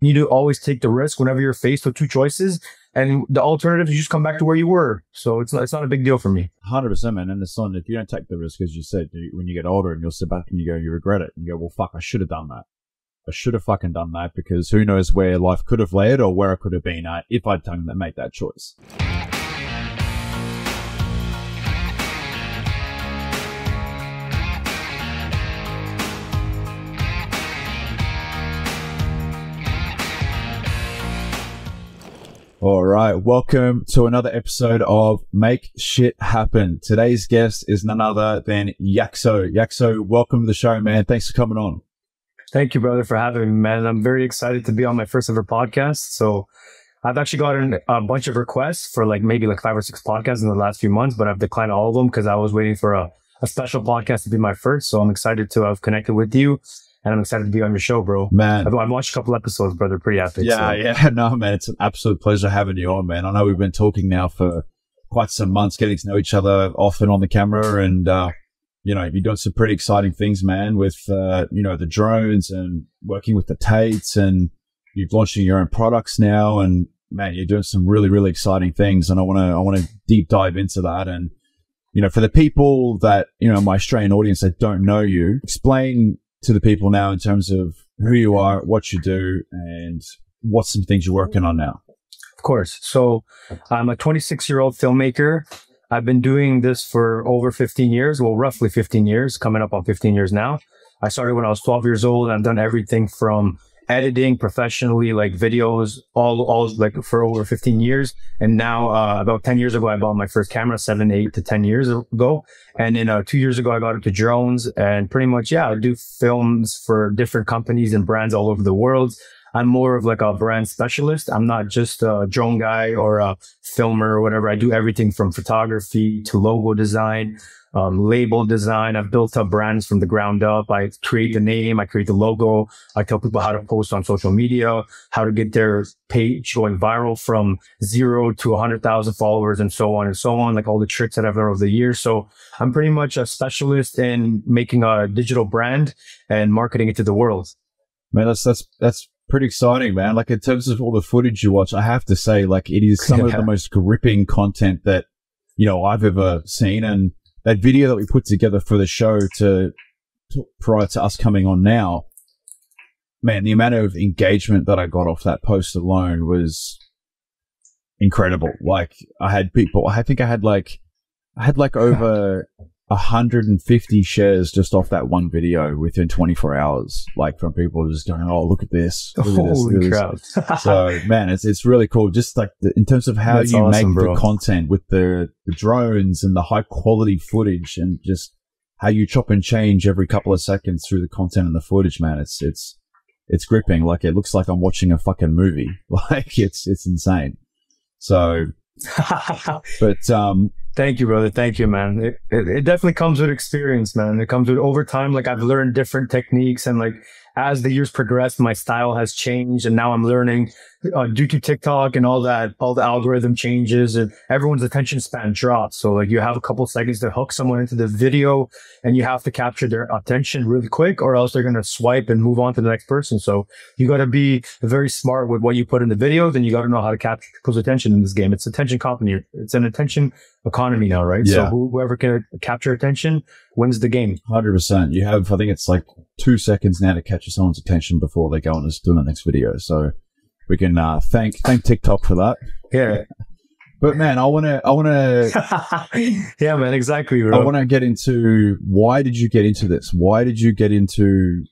You need to always take the risk whenever you're faced with two choices. And the alternative is you just come back to where you were. So it's not a big deal for me. 100%, man. And it's not, if you don't take the risk, as you said, when you get older and you'll sit back and you regret it. And you go, well, fuck, I should have done that. I should have fucking done that, because who knows where life could have led or where I could have been at if I'd made that choice. All right, welcome to another episode of Make Shit Happen. Today's guest is none other than Yaxo. Yaxo, welcome to the show, man. Thanks for coming on. Thank you, brother, for having me, man. I'm very excited to be on my first ever podcast. So I've actually gotten a bunch of requests for maybe 5 or 6 podcasts in the last few months, but I've declined all of them because I was waiting for a special podcast to be my first. So I'm excited to have connected with you. And I'm excited to be on your show, bro. Man. I've watched a couple episodes, brother. Pretty epic. Yeah. No, man. It's an absolute pleasure having you on, man. I know we've been talking now for quite some months, getting to know each other off and on the camera. And, you're doing some pretty exciting things, man, with, the drones and working with the Tates, and you're launching your own products now. And, man, you're doing some really, really exciting things. And I want to deep dive into that. And, for the people that, my Australian audience that don't know you, explain to the people now in terms of who you are, what you do, and what's some things you're working on now. Of course. So I'm a 26-year-old filmmaker. I've been doing this for over 15 years. Well, roughly 15 years, coming up on 15 years now. I started when I was 12 years old. I've done everything from editing professionally, videos, all for over 15 years. And now, about 10 years ago, I bought my first camera, 7, 8 to 10 years ago. And then 2 years ago, I got into drones, and pretty much, I do films for different companies and brands all over the world. I'm more of a brand specialist. I'm not just a drone guy or a filmer or whatever. I do everything from photography to logo design, label design. I've built up brands from the ground up. I create the name, I create the logo. I tell people how to post on social media, how to get their page going viral from 0 to 100,000 followers, and so on and so on, all the tricks that I've learned over the years. So I'm pretty much a specialist in making a digital brand and marketing it to the world. Man, that's pretty exciting, man. In terms of all the footage you watch, I have to say, it is some of the most gripping content that, I've ever seen. And that video that we put together for the show prior to us coming on now, man, the amount of engagement that I got off that post alone was incredible. I had people, I think I had over 150 shares just off that one video within 24 hours, from people just going, oh, look at this. Holy crap. So, man, it's really cool. Just in terms of how you awesome, make the content with the drones and the high quality footage, and just how you chop and change every couple of seconds through the content and the footage, man. It's gripping. It looks like I'm watching a fucking movie. It's insane. So, but, thank you, brother. Thank you, man. It definitely comes with experience, man. It comes with over time. I've learned different techniques, and as the years progressed, my style has changed, and now I'm learning due to TikTok and all the algorithm changes, and everyone's attention span drops. So you have a couple seconds to hook someone into the video, and you have to capture their attention really quick, or else they're going to swipe and move on to the next person. So you got to be very smart with what you put in the videos, and you got to know how to capture people's attention in this game. It's attention company. It's an attention economy now, right? Yeah. So whoever can capture attention wins the game. 100%. You have, I think it's 2 seconds now to capture someone's attention before they go on to do the next video. So we can thank TikTok for that. Yeah. But man, I want to yeah, man, exactly, bro. I want to get into, why did you get into this? Why did you get into,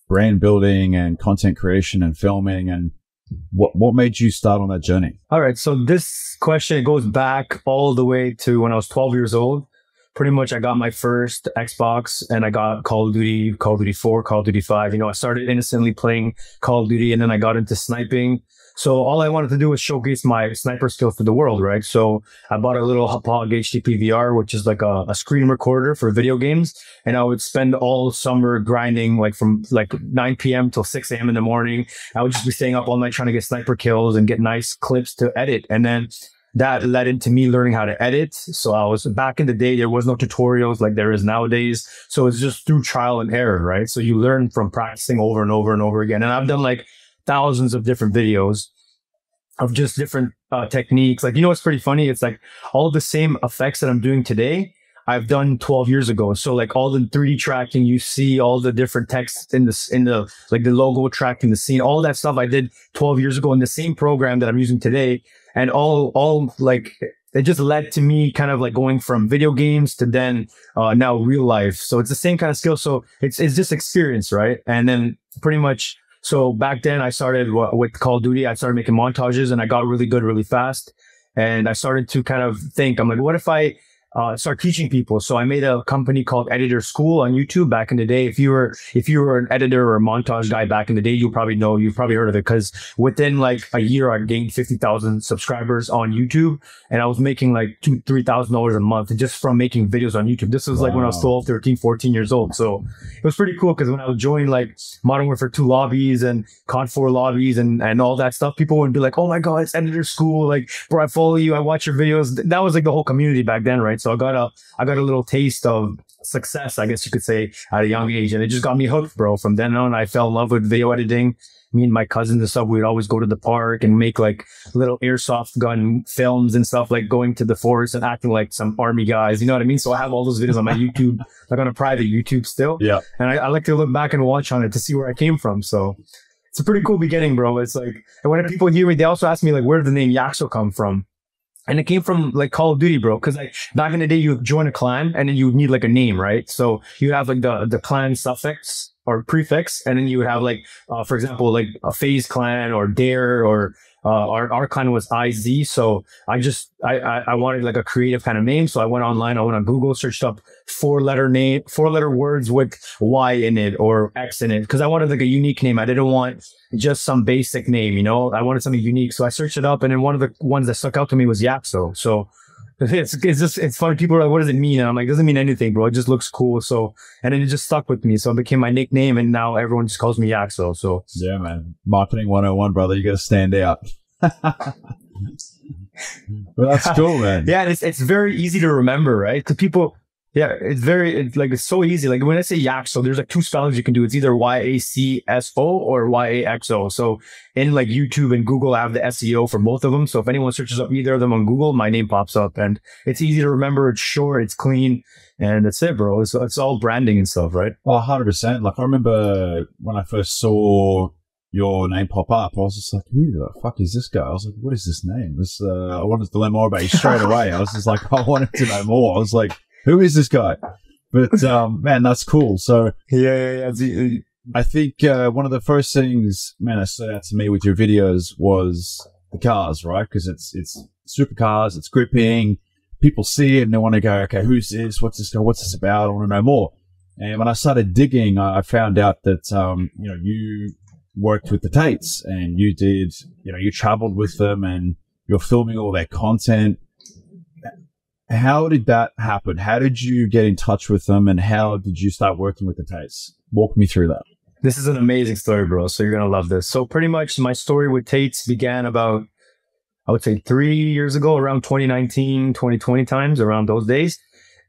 brand building and content creation and filming, and what made you start on that journey? All right. So this question goes back all the way to when I was 12 years old. Pretty much I got my first Xbox, and I got Call of Duty, Call of Duty 4, Call of Duty 5. I started innocently playing Call of Duty, and then I got into sniping. So all I wanted to do was showcase my sniper skills to the world, right? So I bought a little Hog HTP VR, which is a screen recorder for video games. And I would spend all summer grinding, from 9 p.m. till 6 a.m. in the morning. I would just be staying up all night trying to get sniper kills and get nice clips to edit. And then that led into me learning how to edit. So I was, back in the day, there was no tutorials like there is nowadays. So it's just through trial and error, right? So you learn from practicing over and over and over again. And I've done thousands of different videos of just different techniques. Like, you know, what's pretty funny? It's like all the same effects that I'm doing today, I've done 12 years ago. So like all the 3D tracking, you see all the different text in the like the logo tracking, the scene, all that stuff I did 12 years ago in the same program that I'm using today. And all like, it just led to me kind of like going from video games to then now real life. So it's the same kind of skill. So it's just experience, right? And then pretty much, so back then I started with Call of Duty. I started making montages and I got really good really fast. And I started to kind of think, I'm like, what if I start teaching people? So I made a company called Editor School on YouTube back in the day. If you were an editor or a montage guy back in the day, you've probably heard of it, because within like a year, I gained 50,000 subscribers on YouTube, and I was making like $2,000-$3,000 a month just from making videos on YouTube. This was like when I was 12, 13, 14 years old. So it was pretty cool, because when I would join like Modern Warfare 2 lobbies and COD 4 lobbies and all that stuff, people would be like, oh my God, it's Editor School. Like, bro, I follow you. I watch your videos. That was like the whole community back then, right? So I got a little taste of success, I guess you could say, at a young age. And it just got me hooked, bro. From then on, I fell in love with video editing. Me and my cousins and stuff, we'd always go to the park and make like little airsoft gun films and stuff, like going to the forest and acting like some army guys. You know what I mean? So I have all those videos on my YouTube, like on a private YouTube still. Yeah. And I like to look back and watch on it to see where I came from. So it's a pretty cool beginning, bro. It's like, and when people hear me, they also ask me like, where did the name Yaxo come from? And it came from like Call of Duty, bro. Cause like back in the day, you would join a clan and then you would need like a name, right? So you have like the clan suffix or prefix. And then you would have like, for example, like a FaZe clan or Dare, or our clan was IZ. So I wanted like a creative kind of name. So I went online, I went on Google, searched up 4-letter words with Y in it or X in it. Cause I wanted like a unique name. I didn't want just some basic name, you know, I wanted something unique. So I searched it up, and then one of the ones that stuck out to me was Yaxo. So it's funny. People are like, what does it mean? And I'm like, it doesn't mean anything, bro. It just looks cool. So, and then it just stuck with me. So it became my nickname, and now everyone just calls me Yaxo. So yeah, man. Marketing 101, brother. You got to stand out. Well, that's cool, man. Yeah. And it's very easy to remember, right? Cause people, yeah, it's so easy. Like when I say Yaxo, there's like two spellings you can do. It's either YACSO or YAXO. So in like YouTube and Google, I have the SEO for both of them. So if anyone searches up either of them on Google, my name pops up, and it's easy to remember. It's short, it's clean, and that's it, bro. It's all branding and stuff, right? Oh, 100%. Like I remember when I first saw your name pop up, I was just like, who the fuck is this guy? I was like, what is this name? I wanted to learn more about you straight away. I was just like, I wanted to know more. I was like, who is this guy? But, man, that's cool. So, yeah. I think, one of the first things, man, that stood out to me with your videos was the cars, right? Cause it's supercars, it's gripping. People see it and they want to go, okay, who's this? What's this guy? What's this about? I want to know more. And when I started digging, I found out that, you worked with the Tates, and you did, you traveled with them and you're filming all their content. How did that happen? How did you get in touch with them, and how did you start working with the Tates? Walk me through that. This is an amazing story, bro. So you're going to love this. So pretty much my story with Tates began about, I would say 3 years ago, around 2019, 2020 times, around those days.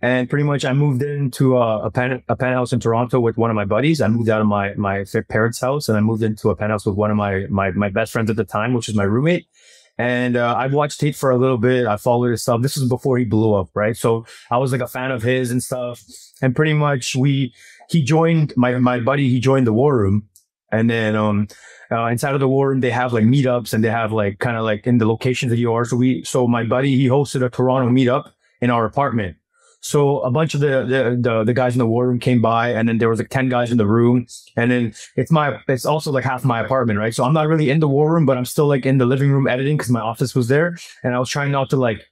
And pretty much I moved into a penthouse in Toronto with one of my buddies. I moved out of my parents' house, and I moved into a penthouse with one of my best friends at the time, which is my roommate. And I've watched Tate for a little bit. I followed his stuff. This was before he blew up, right? So I was like a fan of his and stuff. And pretty much he joined my buddy. He joined the War Room, and then inside of the War Room they have like meetups, and they have like kind of like in the locations that you are. So my buddy, he hosted a Toronto meetup in our apartment. So a bunch of the guys in the War Room came by, and then there was like 10 guys in the room, and then it's also like half my apartment, right? So I'm not really in the War Room, but I'm still like in the living room editing because my office was there, and I was trying not to like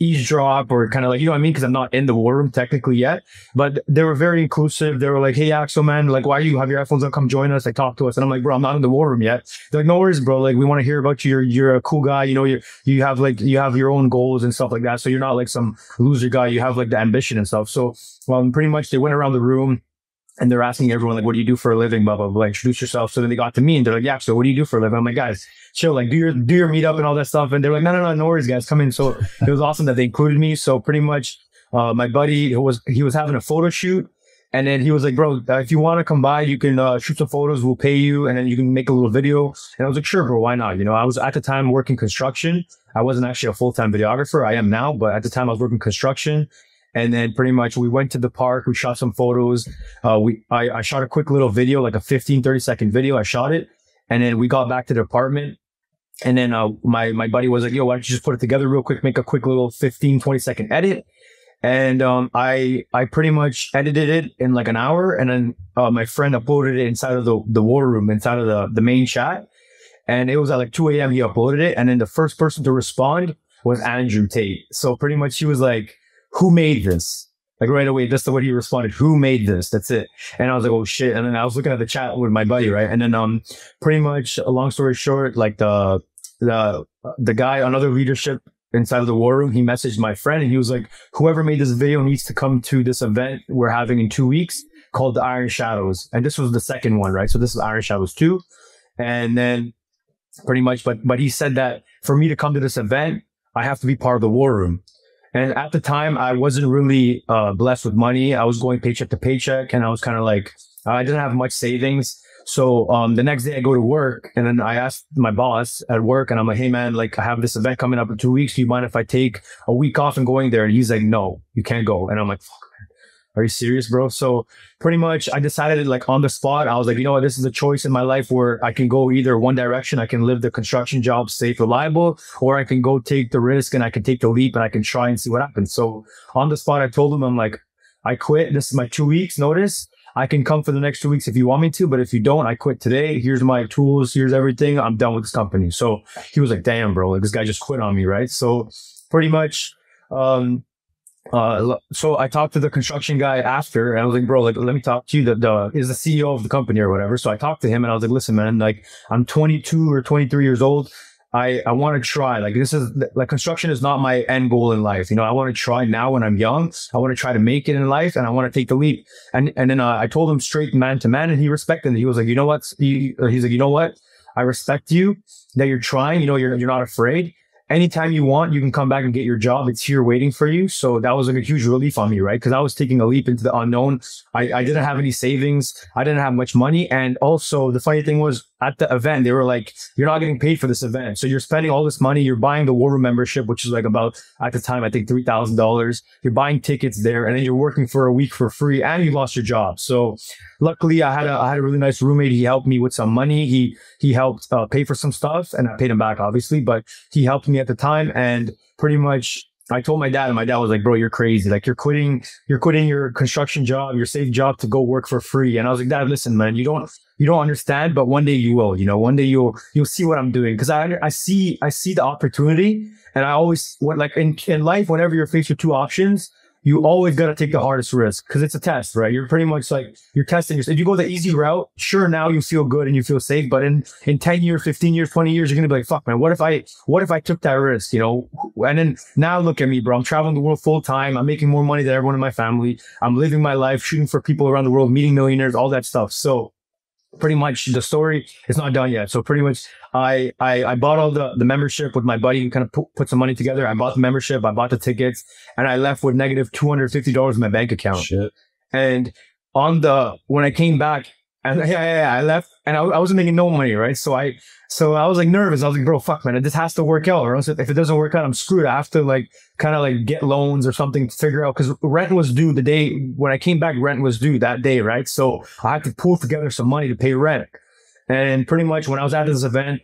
eavesdrop or kind of like, you know what I mean? Because I'm not in the War Room technically yet, but they were very inclusive. They were like, hey, Yaxo, man, like, why you have your iPhones on? Come join us. Like, talk to us. And I'm like, bro, I'm not in the War Room yet. They're like, no worries, bro. Like, we want to hear about you. You're a cool guy. You know, you have your own goals and stuff like that. So you're not like some loser guy. You have like the ambition and stuff. So, pretty much they went around the room, and they're asking everyone, like, what do you do for a living? Blah, blah, blah. Introduce yourself. So then they got to me, and they're like, yeah, so what do you do for a living? I'm like, guys, chill, like, do your meetup and all that stuff. And they're like, no worries, guys, come in. So it was awesome that they included me. So pretty much, my buddy, he was having a photo shoot, And then he was like, bro, if you want to come by, you can shoot some photos. We'll pay you. And then you can make a little video. And I was like, sure, bro, why not? You know, I was at the time working construction. I wasn't actually a full-time videographer. I am now, but at the time I was working construction. And then pretty much we went to the park. We shot some photos. I shot a quick little video, like a 30-second video. I shot it. And then we got back to the apartment. And then my buddy was like, yo, why don't you just put it together real quick, make a quick little 15-20 second edit. And I pretty much edited it in like an hour. And then my friend uploaded it inside of the war room, inside of the main chat. And it was at like 2 a.m. he uploaded it. And then the first person to respond was Andrew Tate. So pretty much he was like, who made this? Like right away, that's the way he responded. Who made this? That's it. And I was like, oh shit. And then I was looking at the chat with my buddy, right? And then pretty much, a long story short, like the guy, another leadership inside of the war room, he messaged my friend and he was like, whoever made this video needs to come to this event we're having in 2 weeks called the Iron Shadows. And this was the second one, right? So this is Iron Shadows 2. And then pretty much, but he said that for me to come to this event, I have to be part of the war room. And at the time, I wasn't really blessed with money. I was going paycheck to paycheck and I was kind of like, I didn't have much savings. So the next day I go to work and then I asked my boss at work and I'm like, hey man, like I have this event coming up in 2 weeks. Do you mind if I take a week off and going there? And he's like, no, you can't go. And I'm like, fuck, man, are you serious, bro? So pretty much I decided like on the spot, I was like, you know what, this is a choice in my life where I can go either one direction. I can live the construction job safe, reliable, or I can go take the risk and I can take the leap and I can try and see what happens. So on the spot, I told him, I'm like, I quit. This is my 2 weeks notice. I can come for the next 2 weeks if you want me to, but if you don't, I quit today. Here's my tools. Here's everything. I'm done with this company. So he was like, damn, bro, like this guy just quit on me, right? So pretty much, so I talked to the construction guy after and I was like, bro, like, let me talk to you. Is the CEO of the company or whatever. So I talked to him and I was like, listen, man, like I'm 22 or 23 years old. I want to try, like, this is like construction is not my end goal in life. You know, I want to try now when I'm young. I want to try to make it in life and I want to take the leap. And then I told him straight man to man and he respected it. He was like, you know what? He's like, you know what? I respect you that you're trying, you know, you're not afraid. Anytime you want, you can come back and get your job. It's here waiting for you. So that was like a huge relief on me, right? Because I was taking a leap into the unknown. I didn't have any savings. I didn't have much money. And also the funny thing was at the event, they were like, you're not getting paid for this event. So you're spending all this money. You're buying the war room membership, which is like about, at the time, I think $3,000. You're buying tickets there and then you're working for a week for free and you lost your job. So luckily I had a really nice roommate. He helped me with some money. He helped pay for some stuff and I paid him back obviously, but he helped me at the time. And pretty much I told my dad and my dad was like, bro, you're crazy. Like you're quitting your construction job, your safe job to go work for free. And I was like, Dad, listen, man, you don't understand, but one day you will, you know, one day you'll see what I'm doing. Cause I see the opportunity and I always like in life, whenever you're faced with two options, you always got to take the hardest risk because it's a test, right? You're pretty much like, you're testing yourself. If you go the easy route, sure, now you feel good and you feel safe. But in 10 years, 15 years, 20 years, you're going to be like, fuck, man, what if I took that risk, you know? And then now look at me, bro. I'm traveling the world full time. I'm making more money than everyone in my family. I'm living my life, shooting for people around the world, meeting millionaires, all that stuff. So pretty much the story is not done yet. So pretty much I bought all the membership with my buddy and kind of put some money together. I bought the membership, I bought the tickets, and I left with negative $250 in my bank account. Shit. And when I came back, and I left and I wasn't making no money, right? So I was like nervous. I was like, bro, fuck, man, this has to work out, or else if it doesn't work out, I'm screwed. I have to like kind of like get loans or something to figure out, because rent was due the day when I came back. Rent was due that day, right? So I had to pull together some money to pay rent. And pretty much when I was at this event,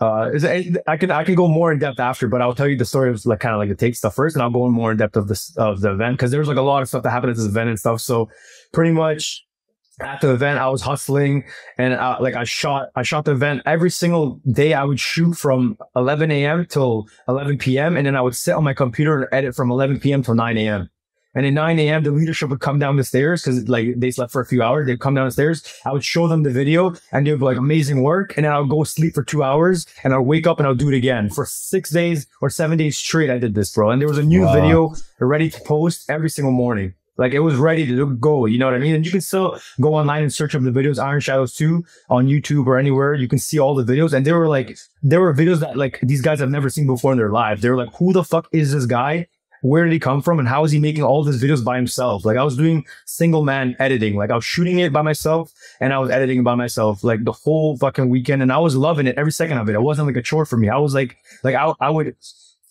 I can go more in depth after, but I'll tell you the story of like kind of like the Tate stuff first, and I'll go in more in depth of the event, because there was like a lot of stuff that happened at this event and stuff. So pretty much at the event, I was hustling and I shot the event every single day. I would shoot from 11 a.m. till 11 p.m. and then I would sit on my computer and edit from 11 p.m. till 9 a.m. And at 9 a.m., the leadership would come down the stairs because like they slept for a few hours. They'd come down the stairs. I would show them the video and they'd be like, amazing work. And then I would go sleep for 2 hours and I'd wake up and I'll do it again. For 6 days or 7 days straight, I did this, bro. And there was a new video ready to post every single morning. Like it was ready to go, you know what I mean? And you can still go online and search up the videos, Iron Shadows 2 on YouTube or anywhere. You can see all the videos. And there were videos that like these guys have never seen before in their lives. They were like, who the fuck is this guy? where did he come from and how is he making all these videos by himself? Like I was doing single man editing, like I was shooting it by myself and I was editing it by myself, like the whole fucking weekend. And I was loving it every second of it. It wasn't like a chore for me. I was like I would,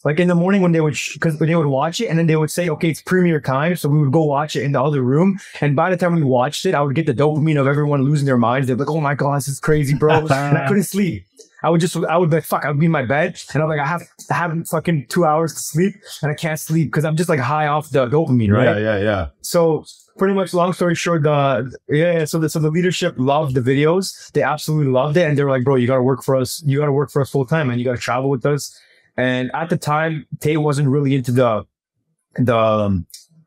like in the morning when they would, because they would watch it and then they would say, okay, it's premiere time. So we would go watch it in the other room. And by the time we watched it, I would get the dopamine of everyone losing their minds. They're like, oh my God, this is crazy, bro. And I couldn't sleep. I would be like, fuck, I would be in my bed and I'm like, I have fucking 2 hours to sleep and I can't sleep because I'm just like high off the dopamine, right? Yeah. So pretty much, long story short, so the leadership loved the videos. They absolutely loved it. And they were like, bro, you got to work for us. You got to work for us full time and you got to travel with us. And at the time, Tate wasn't really into the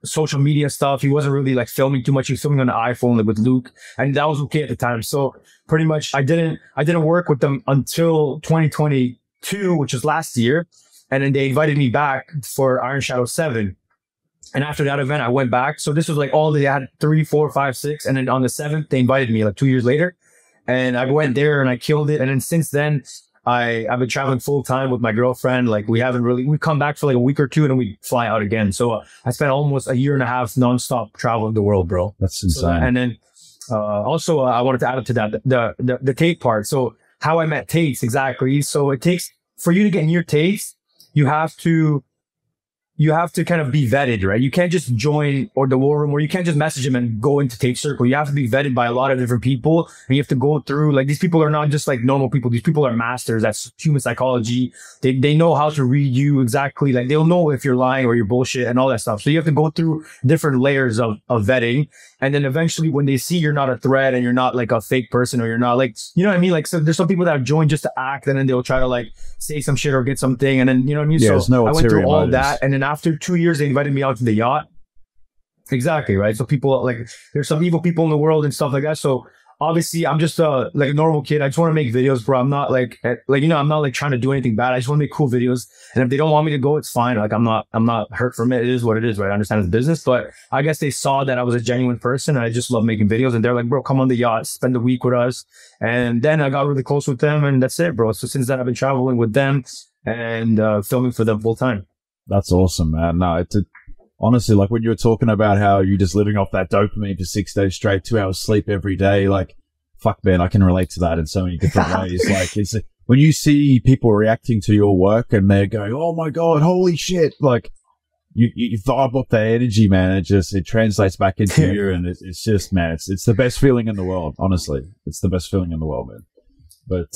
social media stuff. He wasn't really like filming too much. He was filming on the iPhone like, with Luke, and that was okay at the time. So pretty much, I didn't work with them until 2022, which was last year. And then they invited me back for Iron Shadow 7. And after that event, I went back. So this was like they had 3, 4, 5, 6. And then on the 7th, they invited me like 2 years later. And I went there and I killed it. And then since then, I've been traveling full time with my girlfriend. Like we come back for like a week or two and then we fly out again. So I spent almost a year and a half nonstop traveling the world, bro. That's insane. So, and then also I wanted to add to that the Tate part. So how I met Tate exactly. So it takes for you to get near Tate, you have to kind of be vetted, right? You can't just join the war room, or you can't just message him and go into Tate's circle. You have to be vetted by a lot of different people, and you have to go through, like, these people are not just like normal people. These people are masters. That's human psychology. They know how to read you exactly. Like they'll know if you're lying or you're bullshit and all that stuff. So you have to go through different layers of vetting. And then eventually when they see you're not a threat and you're not like a fake person, or you're not like, you know what I mean? Like, so there's some people that have joined just to act, and then they'll try to like say some shit or get something. And then, you know what I mean? Yeah, so I went through all motives. that. And then after 2 years, they invited me out to the yacht. Exactly. Right. So people, like, there's some evil people in the world and stuff like that. So obviously I'm just like a normal kid. I just want to make videos, bro. I'm not like, you know, I'm not like trying to do anything bad. I just want to make cool videos. And if they don't want me to go, it's fine. Like I'm not hurt from it. It is what it is, right? I understand it's business, but I guess they saw that I was a genuine person and I just love making videos. And they're like, bro, come on the yacht, spend the week with us. And then I got really close with them, and that's it, bro. So since then I've been traveling with them and filming for them full time. That's awesome, man. No, honestly, like when you were talking about how you're just living off that dopamine for 6 days straight, 2 hours sleep every day, like, fuck, man, I can relate to that in so many different ways. Like, it's when you see people reacting to your work and they're going, oh my God, holy shit, like, you vibe off that energy, man. It translates back into you, and it's just, man, it's the best feeling in the world. Honestly, it's the best feeling in the world, man. But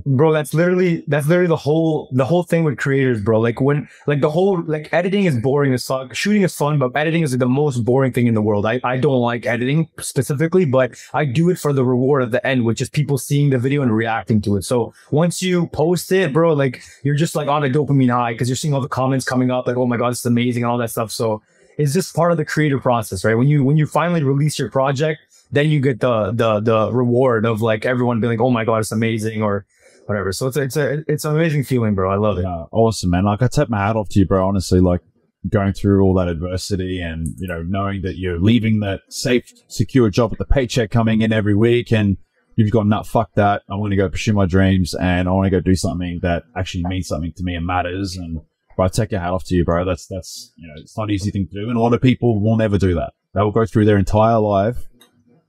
bro, that's literally the whole thing with creators, bro. Like when, like the whole, like editing is boring as fuck. Shooting is fun, but editing is the most boring thing in the world. I don't like editing specifically, but I do it for the reward at the end, which is people seeing the video and reacting to it. So once you post it, bro, like you're just like on a dopamine high because you're seeing all the comments coming up, like, oh my God, this is amazing and all that stuff. So it's just part of the creative process, right? When you finally release your project, then you get the reward of like everyone being like, oh my God, it's amazing, or whatever. So it's an amazing feeling, bro. I love it. Yeah, awesome, man. Like I take my hat off to you, bro. Honestly, like going through all that adversity and, you know, knowing that you're leaving that safe, secure job with the paycheck coming in every week, and you've gone, nah, fuck that. I want to go pursue my dreams, and I want to go do something that actually means something to me and matters. And bro, I take your hat off to you, bro. That's, you know, it's not an easy thing to do. And a lot of people will never do that. They will go through their entire life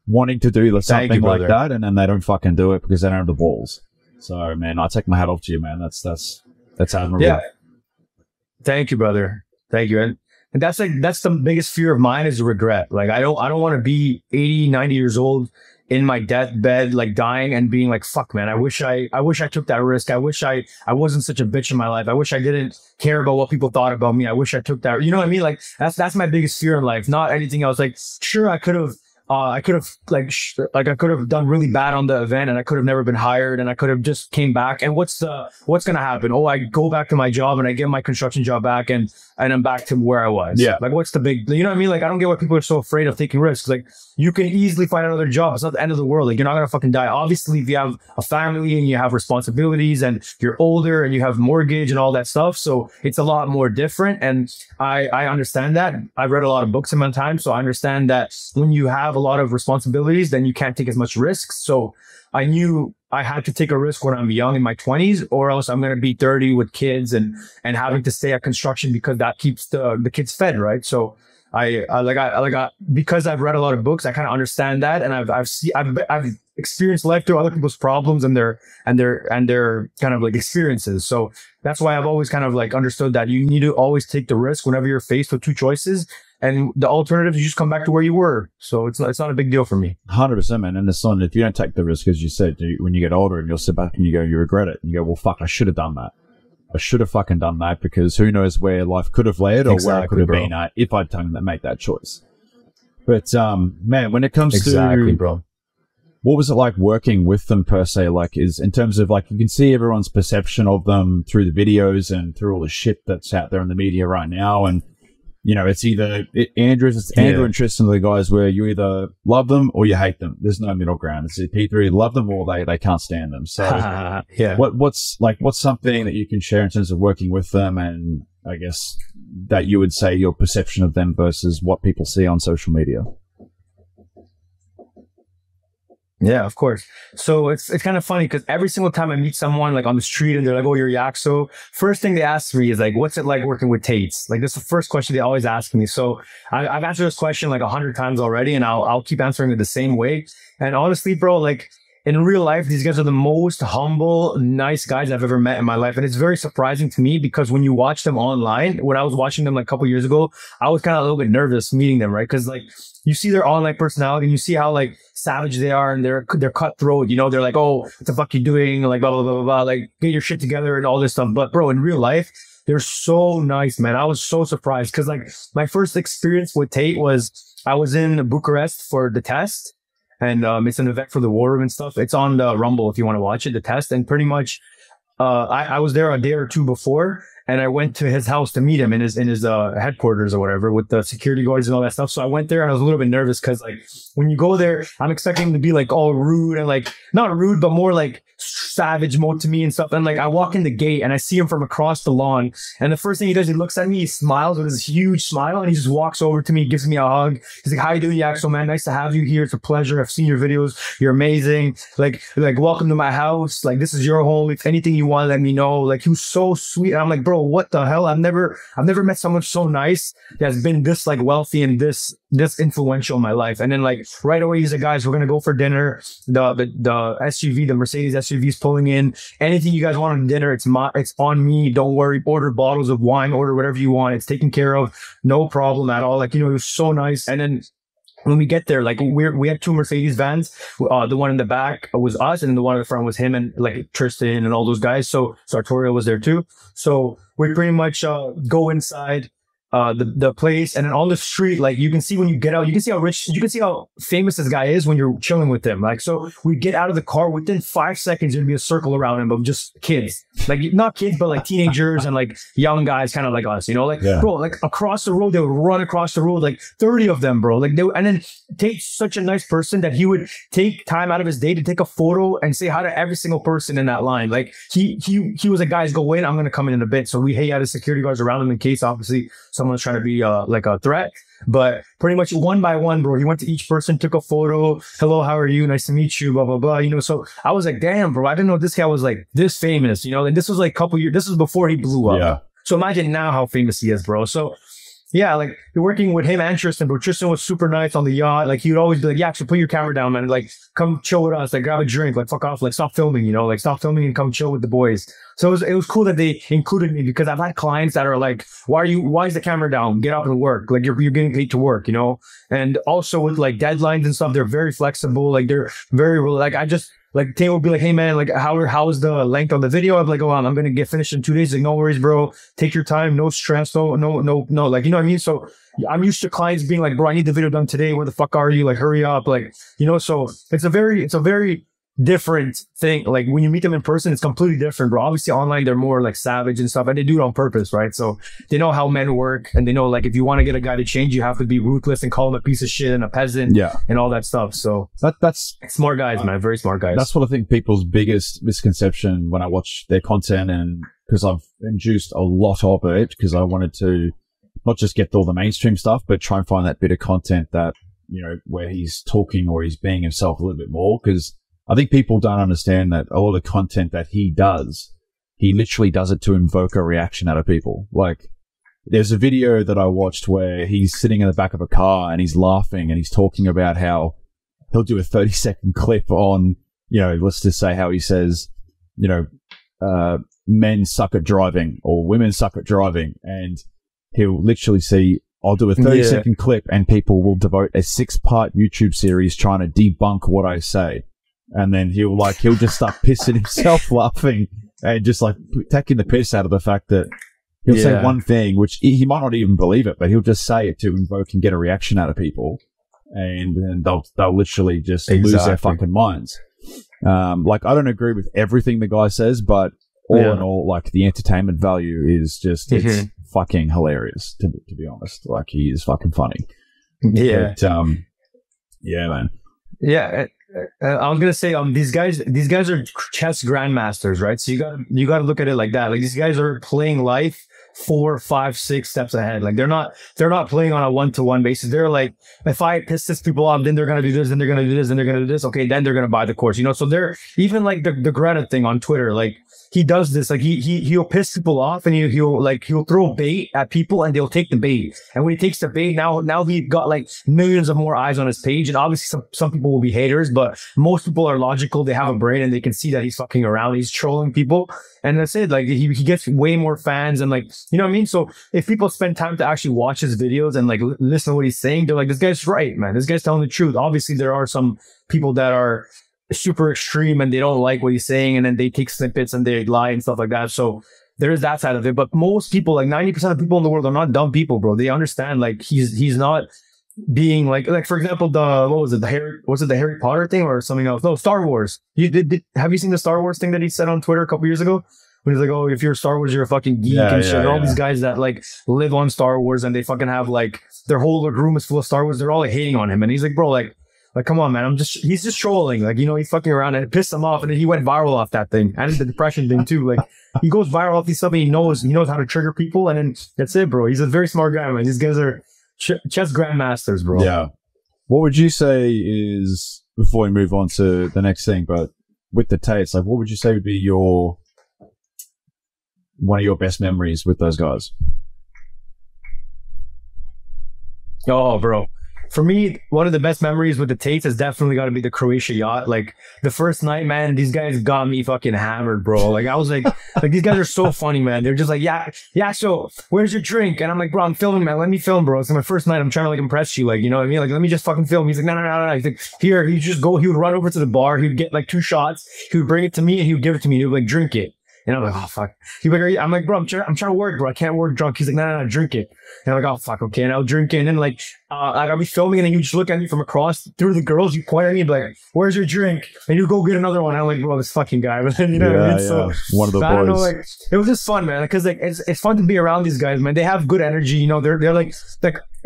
wanting to do something like that, and then they don't fucking do it because they don't have the balls. So, man, I take my hat off to you, man. That's admirable. Yeah. Thank you, brother. Thank you. And that's the biggest fear of mine is regret. Like, I don't want to be 80, 90 years old in my deathbed, like dying and being like, fuck, man, I wish I took that risk. I wish I wasn't such a bitch in my life. I wish I didn't care about what people thought about me. I wish I took that. You know what I mean? Like, that's my biggest fear in life, not anything else. Like, sure, I could have done really bad on the event, and I could have never been hired, and I could have just came back. And what's going to happen? Oh, I go back to my job and I get my construction job back, and I'm back to where I was. Yeah. Like, what's the big, you know what I mean? Like, I don't get why people are so afraid of taking risks. Like, you can easily find another job. It's not the end of the world. Like, you're not going to fucking die. Obviously, if you have a family and you have responsibilities and you're older and you have mortgage and all that stuff. So it's a lot more different. And I understand that. I've read a lot of books in my time. So I understand that when you have have a lot of responsibilities, then you can't take as much risks. So I knew I had to take a risk when I'm young in my 20s, or else I'm going to be 30 with kids and having to stay at construction because that keeps the kids fed, right? So because I've read a lot of books, I kind of understand that, and I've experienced life through other people's problems and their kind of like experiences. So that's why I've always kind of like understood that you need to always take the risk whenever you're faced with two choices, and the alternative, you just come back to where you were. So it's not a big deal for me. 100%, man. And it's not, if you don't take the risk, as you said, when you get older and you'll sit back and you regret it. And you go, well, fuck, I should have done that. I should have fucking done that, because who knows where life could have led, or where I could have been at if I'd make that choice. But, man, when it comes to, bro, what was it like working with them per se? Like, is in terms of like, you can see everyone's perception of them through the videos and through all the shit that's out there in the media right now. And, you know, it's either Andrew and Tristan are the guys where you either love them or you hate them. There's no middle ground. It's people either love them or they can't stand them. So yeah. What's something that you can share in terms of working with them, and I guess that you would say your perception of them versus what people see on social media? Yeah, of course. So it's kind of funny because every single time I meet someone like on the street and they're like, "Oh, you're Yaxo," first thing they ask me is like, "What's it like working with Tates?" Like, that's the first question they always ask me. So I've answered this question like 100 times already, and I'll keep answering it the same way. And honestly, bro, like, in real life, these guys are the most humble, nice guys I've ever met in my life. And it's very surprising to me because when you watch them online, when I was watching them like a couple years ago, I was kind of a little bit nervous meeting them, right? Because like, you see their online personality and you see how like savage they are, and they're cutthroat, you know, they're like, "Oh, what the fuck you doing?" Like, blah, blah, blah, blah, blah, like, get your shit together and all this stuff. But bro, in real life, they're so nice, man. I was so surprised because like my first experience with Tate was I was in Bucharest for the test. And it's an event for the war room and stuff. It's on the Rumble if you want to watch it, the test. And pretty much I was there a day or two before, and I went to his house to meet him in his headquarters or whatever with the security guards and all that stuff. So I went there and I was a little bit nervous because like when you go there, I'm expecting him to be like all rude and like not rude, but more like savage mode to me and stuff. And like I walk in the gate and I see him from across the lawn, and the first thing he does, he looks at me, he smiles with his huge smile, and he just walks over to me, gives me a hug. He's like, "How you doing, Yaxo, man? Nice to have you here. It's a pleasure. I've seen your videos. You're amazing. Like welcome to my house. Like, this is your home. If anything you want, let me know." Like, he was so sweet. And I'm like, bro, what the hell? I've never met someone so nice that's been this like wealthy and this influential in my life. And then like right away, he's like, "Guys, we're gonna go for dinner. The SUV, the Mercedes SUV is pulling in. Anything you guys want on dinner, it's on me. Don't worry. Order bottles of wine, order whatever you want. It's taken care of. No problem at all." Like, you know, it was so nice. And then when we get there, like we had two Mercedes vans. The one in the back was us, and the one in the front was him and like Tristan and all those guys. So Sartorio was there too. So we pretty much go inside the place, and then on the street, like you can see when you get out, you can see how famous this guy is when you're chilling with him. Like, so we get out of the car, within 5 seconds there'd be a circle around him of just kids, like not kids but like teenagers and like young guys, kind of like us, you know, like bro, like across the road, they would run across the road, like 30 of them, bro. Like and then Tate's such a nice person that he would take time out of his day to take a photo and say hi to every single person in that line. Like he was like, "Guys, go in, I'm gonna come in a bit." So we had his security guards around him in case obviously someone's trying to be like a threat. But pretty much one by one, bro, he went to each person, took a photo. "Hello, how are you? Nice to meet you, blah, blah, blah." You know, so I was like, damn, bro, I didn't know this guy was like this famous, you know, and this was like a couple years, this was before he blew up. Yeah. So imagine now how famous he is, bro. So yeah, like working with him and Tristan, bro. Tristan was super nice on the yacht. Like, he would always be like, "Yeah, actually put your camera down, man. Like, come chill with us. Like, grab a drink. Like, fuck off. Like, stop filming, you know, like stop filming and come chill with the boys." So it was cool that they included me, because I've had clients that are like, why is the camera down? Get up and work. Like, you're getting paid to work, you know? And also with like deadlines and stuff, they're very flexible. Like, they're very, like, like, Tate would be like, "Hey man, like how's the length on the video?" I'm like, "Oh, I'm gonna get finished in 2 days." Like, "No worries, bro. Take your time. No stress. No. Like, you know what I mean? So I'm used to clients being like, "Bro, I need the video done today. Where the fuck are you? Like, hurry up." Like, you know, so it's a very different thing. Like, when you meet them in person, it's completely different, bro. Obviously online, they're more like savage and stuff, and they do it on purpose, right? So they know how men work, and they know like if you want to get a guy to change, you have to be ruthless and call him a piece of shit and a peasant, and all that stuff. So that's smart guys, man. Very smart guys. That's what I think people's biggest misconception when I watch their content, and because I've induced a lot of it, because I wanted to not just get all the mainstream stuff, but try and find that bit of content that where he's talking or he's being himself a little bit more, because I think people don't understand that a lot of the content that he does, he literally does it to invoke a reaction out of people. Like, there's a video that I watched where he's sitting in the back of a car and he's laughing and he's talking about how he'll do a 30-second clip on, let's just say how he says, men suck at driving or women suck at driving. And he'll literally see, I'll do a 30-second clip and people will devote a 6-part YouTube series trying to debunk what I say. And then he'll just start pissing himself laughing and just like taking the piss out of the fact that he'll say one thing, which he might not even believe it, but he'll just say it to invoke and get a reaction out of people. And then they'll literally just lose their fucking minds. Like, I don't agree with everything the guy says, but all in all, like, the entertainment value is just, it's fucking hilarious, to be honest. Like, he is fucking funny. Yeah. But, yeah, man. Yeah. I was gonna say, these guys are chess grandmasters, right? So you gotta look at it like that. Like, these guys are playing life 4, 5, 6 steps ahead. Like, they're not playing on a 1-to-1 basis. They're like, if I piss this people off, then they're gonna do this, then they're gonna do this, then they're gonna do this. Okay, then they're gonna buy the course. So they're even like the Greta thing on Twitter. Like, he does this, like he'll piss people off and he'll throw bait at people and they'll take the bait. And when he takes the bait, now he got like millions of more eyes on his page. And obviously some people will be haters, but most people are logical. They have a brain and they can see that he's fucking around. He's trolling people. And that's it. Like, he gets way more fans and, like, you know what I mean? So if people spend time to actually watch his videos and like listen to what he's saying, they're like, this guy's right, man. This guy's telling the truth. Obviously there are some people that are super extreme and they don't like what he's saying, and then they take snippets and they lie and stuff like that. So there is that side of it. But most people, like 90% of people in the world, are not dumb people, bro. They understand, like, he's not being like for example, the Harry Potter thing or something else? No, Star Wars. Have you seen the Star Wars thing that he said on Twitter a couple years ago? When he's like, oh, if you're Star Wars, you're a fucking geek and shit. All these guys that like live on Star Wars and they fucking have like their whole room is full of Star Wars. They're all like hating on him. And he's like, bro, like, come on, man. He's just trolling. Like, he's fucking around, and it pissed him off. And then he went viral off that thing. And the depression thing too. Like, he goes viral off these stuff. He knows how to trigger people. And then that's it, bro. He's a very smart guy, man. These guys are chess grandmasters, bro. Yeah. What would you say is, before we move on to the next thing, but with the Tates, like, what would you say would be one of your best memories with those guys? Oh, bro. For me, one of the best memories with the Tates has definitely got to be the Croatia yacht. Like, the first night, man, these guys got me fucking hammered, bro. Like, I was like these guys are so funny, man. They're just like, yeah, so where's your drink? And I'm like, bro, I'm filming, man. Let me film, bro. It's my first night. I'm trying to like impress you. Like, you know what I mean? Like, let me just fucking film. He's like, no. He's like, here, he just go. He would run over to the bar. He would get like 2 shots. He would bring it to me and he would give it to me. He would like drink it. And I'm like, oh, fuck. He's like, I'm like, bro, I'm trying to work, bro. I can't work drunk. He's like, no, drink it. And I'm like, oh, fuck, okay. And I'll drink it. And then, like, I'll be filming, and then you just look at me from across through the girls. You point at me and be like, where's your drink? And you go get another one. I'm like, bro, this fucking guy. But then, you know what I mean? So, one of the boys. I don't know, like, it was just fun, man. Because, like, it's fun to be around these guys, man. They have good energy. You know, they're like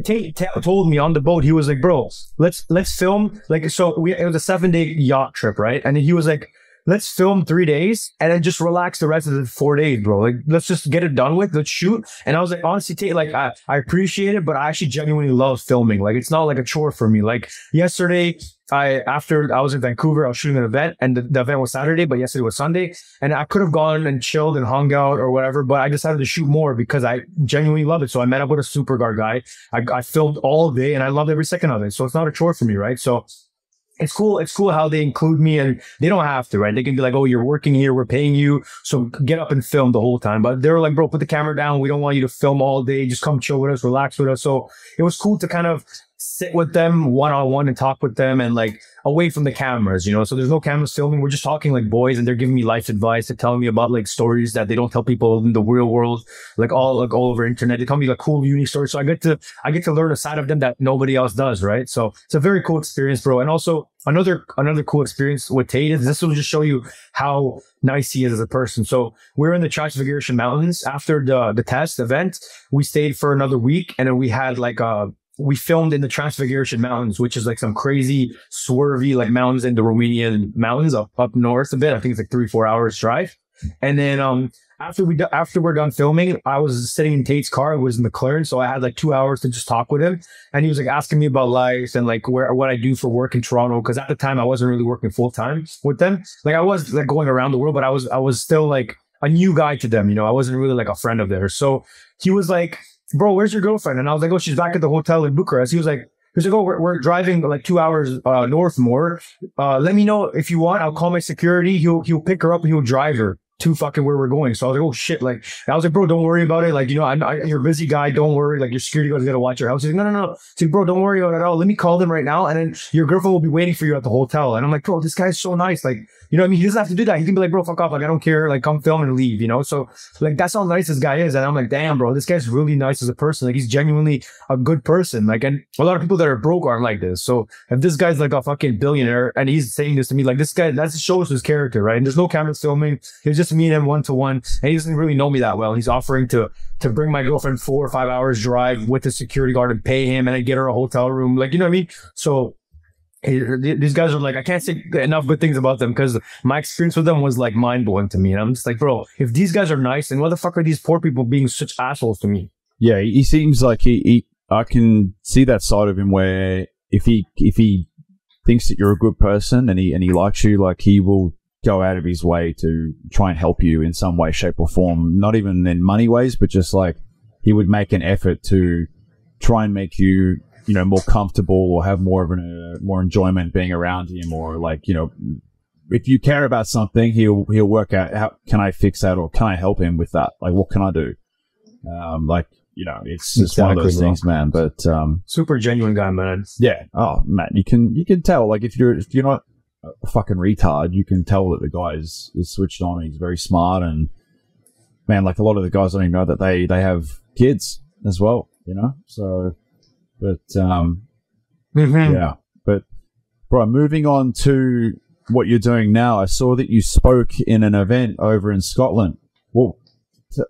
Tate told me on the boat, he was like, bro, let's film. Like, so it was a 7-day yacht trip, right? And he was like, let's film 3 days and then just relax the rest of the 4 days, bro. Like, let's just get it done with. Let's shoot. And I was like, honestly, Tate, like, I appreciate it, but I actually genuinely love filming. Like, it's not like a chore for me. Like, yesterday, after I was in Vancouver, I was shooting an event, and the event was Saturday, but yesterday was Sunday. And I could have gone and chilled and hung out or whatever, but I decided to shoot more because I genuinely love it. So I met up with a Superguard guy. I filmed all day and I loved every second of it. So it's not a chore for me, right? So it's cool. It's cool how they include me, and they don't have to, right? They can be like, oh, you're working here, we're paying you, so get up and film the whole time. But they're like, bro, put the camera down. We don't want you to film all day. Just come chill with us, relax with us. So it was cool to kind of sit with them one-on-one and talk with them, and like away from the cameras, you know? So there's no cameras filming. We're just talking like boys, and they're giving me life advice. They're telling me about like stories that they don't tell people in the real world, like all over internet. They tell me like cool uni stories. So I get to learn a side of them that nobody else does, right? So it's a very cool experience, bro. And also another cool experience with Tate is this will just show you how nice he is as a person. So we're in the Transfiguration Mountains after the test event. We stayed for another week, and then we had like we filmed in the Transfiguration Mountains, which is like some crazy swervy like mountains in the Romanian mountains up north a bit. I think it's like 3-4 hours drive. And then after we're done filming, I was sitting in Tate's car. It was in McLaren, so I had like 2 hours to just talk with him, and he was like asking me about life and like what I do for work in Toronto, because at the time I wasn't really working full time with them. Like I was like going around the world, but I was still like a new guy to them. You know, I wasn't really like a friend of theirs. So he was like, "Bro, where's your girlfriend?" And I was like, "Oh, she's back at the hotel in Bucharest." He was like, "Oh, we're driving like 2 hours north more. Let me know if you want. I'll call my security. He'll pick her up and he'll drive her to fucking where we're going." So I was like, "Oh shit!" Like I was like, "Bro, don't worry about it. Like, you know, you're a busy guy. Don't worry. Like your security guard's gonna watch your house." He's like, "No." He's like, "Bro, don't worry about it at all. Let me call them right now, and then your girlfriend will be waiting for you at the hotel." And I'm like, "Bro, this guy's so nice. Like, you know what I mean? He doesn't have to do that. He can be like, 'Bro, fuck off. Like, I don't care. Like, come film and leave,' you know?" So like, that's how nice this guy is. And I'm like, "Damn, bro, this guy's really nice as a person. Like, he's genuinely a good person." Like, and a lot of people that are broke aren't like this. So if this guy's like a fucking billionaire and he's saying this to me, like this guy, that shows his character, right? And there's no cameras filming. It was just me and him one-to-one. And he doesn't really know me that well. He's offering to bring my girlfriend 4 or 5 hours drive with the security guard and pay him and then get her a hotel room. Like, you know what I mean? So these guys are like, I can't say enough good things about them, because my experience with them was like mind blowing to me. And I'm just like, bro, if these guys are nice, then why the fuck are these poor people being such assholes to me? Yeah, he seems like I can see that side of him where if he thinks that you're a good person and he likes you, like he will go out of his way to try and help you in some way, shape or form, not even in money ways, but just like he would make an effort to try and make you, you know, more comfortable or have more of more enjoyment being around him, or like, you know, if you care about something, he'll work out how can I fix that, or can I help him with that? Like, what can I do? Like, you know, it's just one of those things, man. But super genuine guy, man. Yeah. Oh, man, you can tell. Like, if you're not a fucking retard, you can tell that the guy is switched on. He's very smart, and man, like a lot of the guys don't even know that they have kids as well, you know. So, but yeah. But bro, moving on to what you're doing now, I saw that you spoke in an event over in Scotland. Well,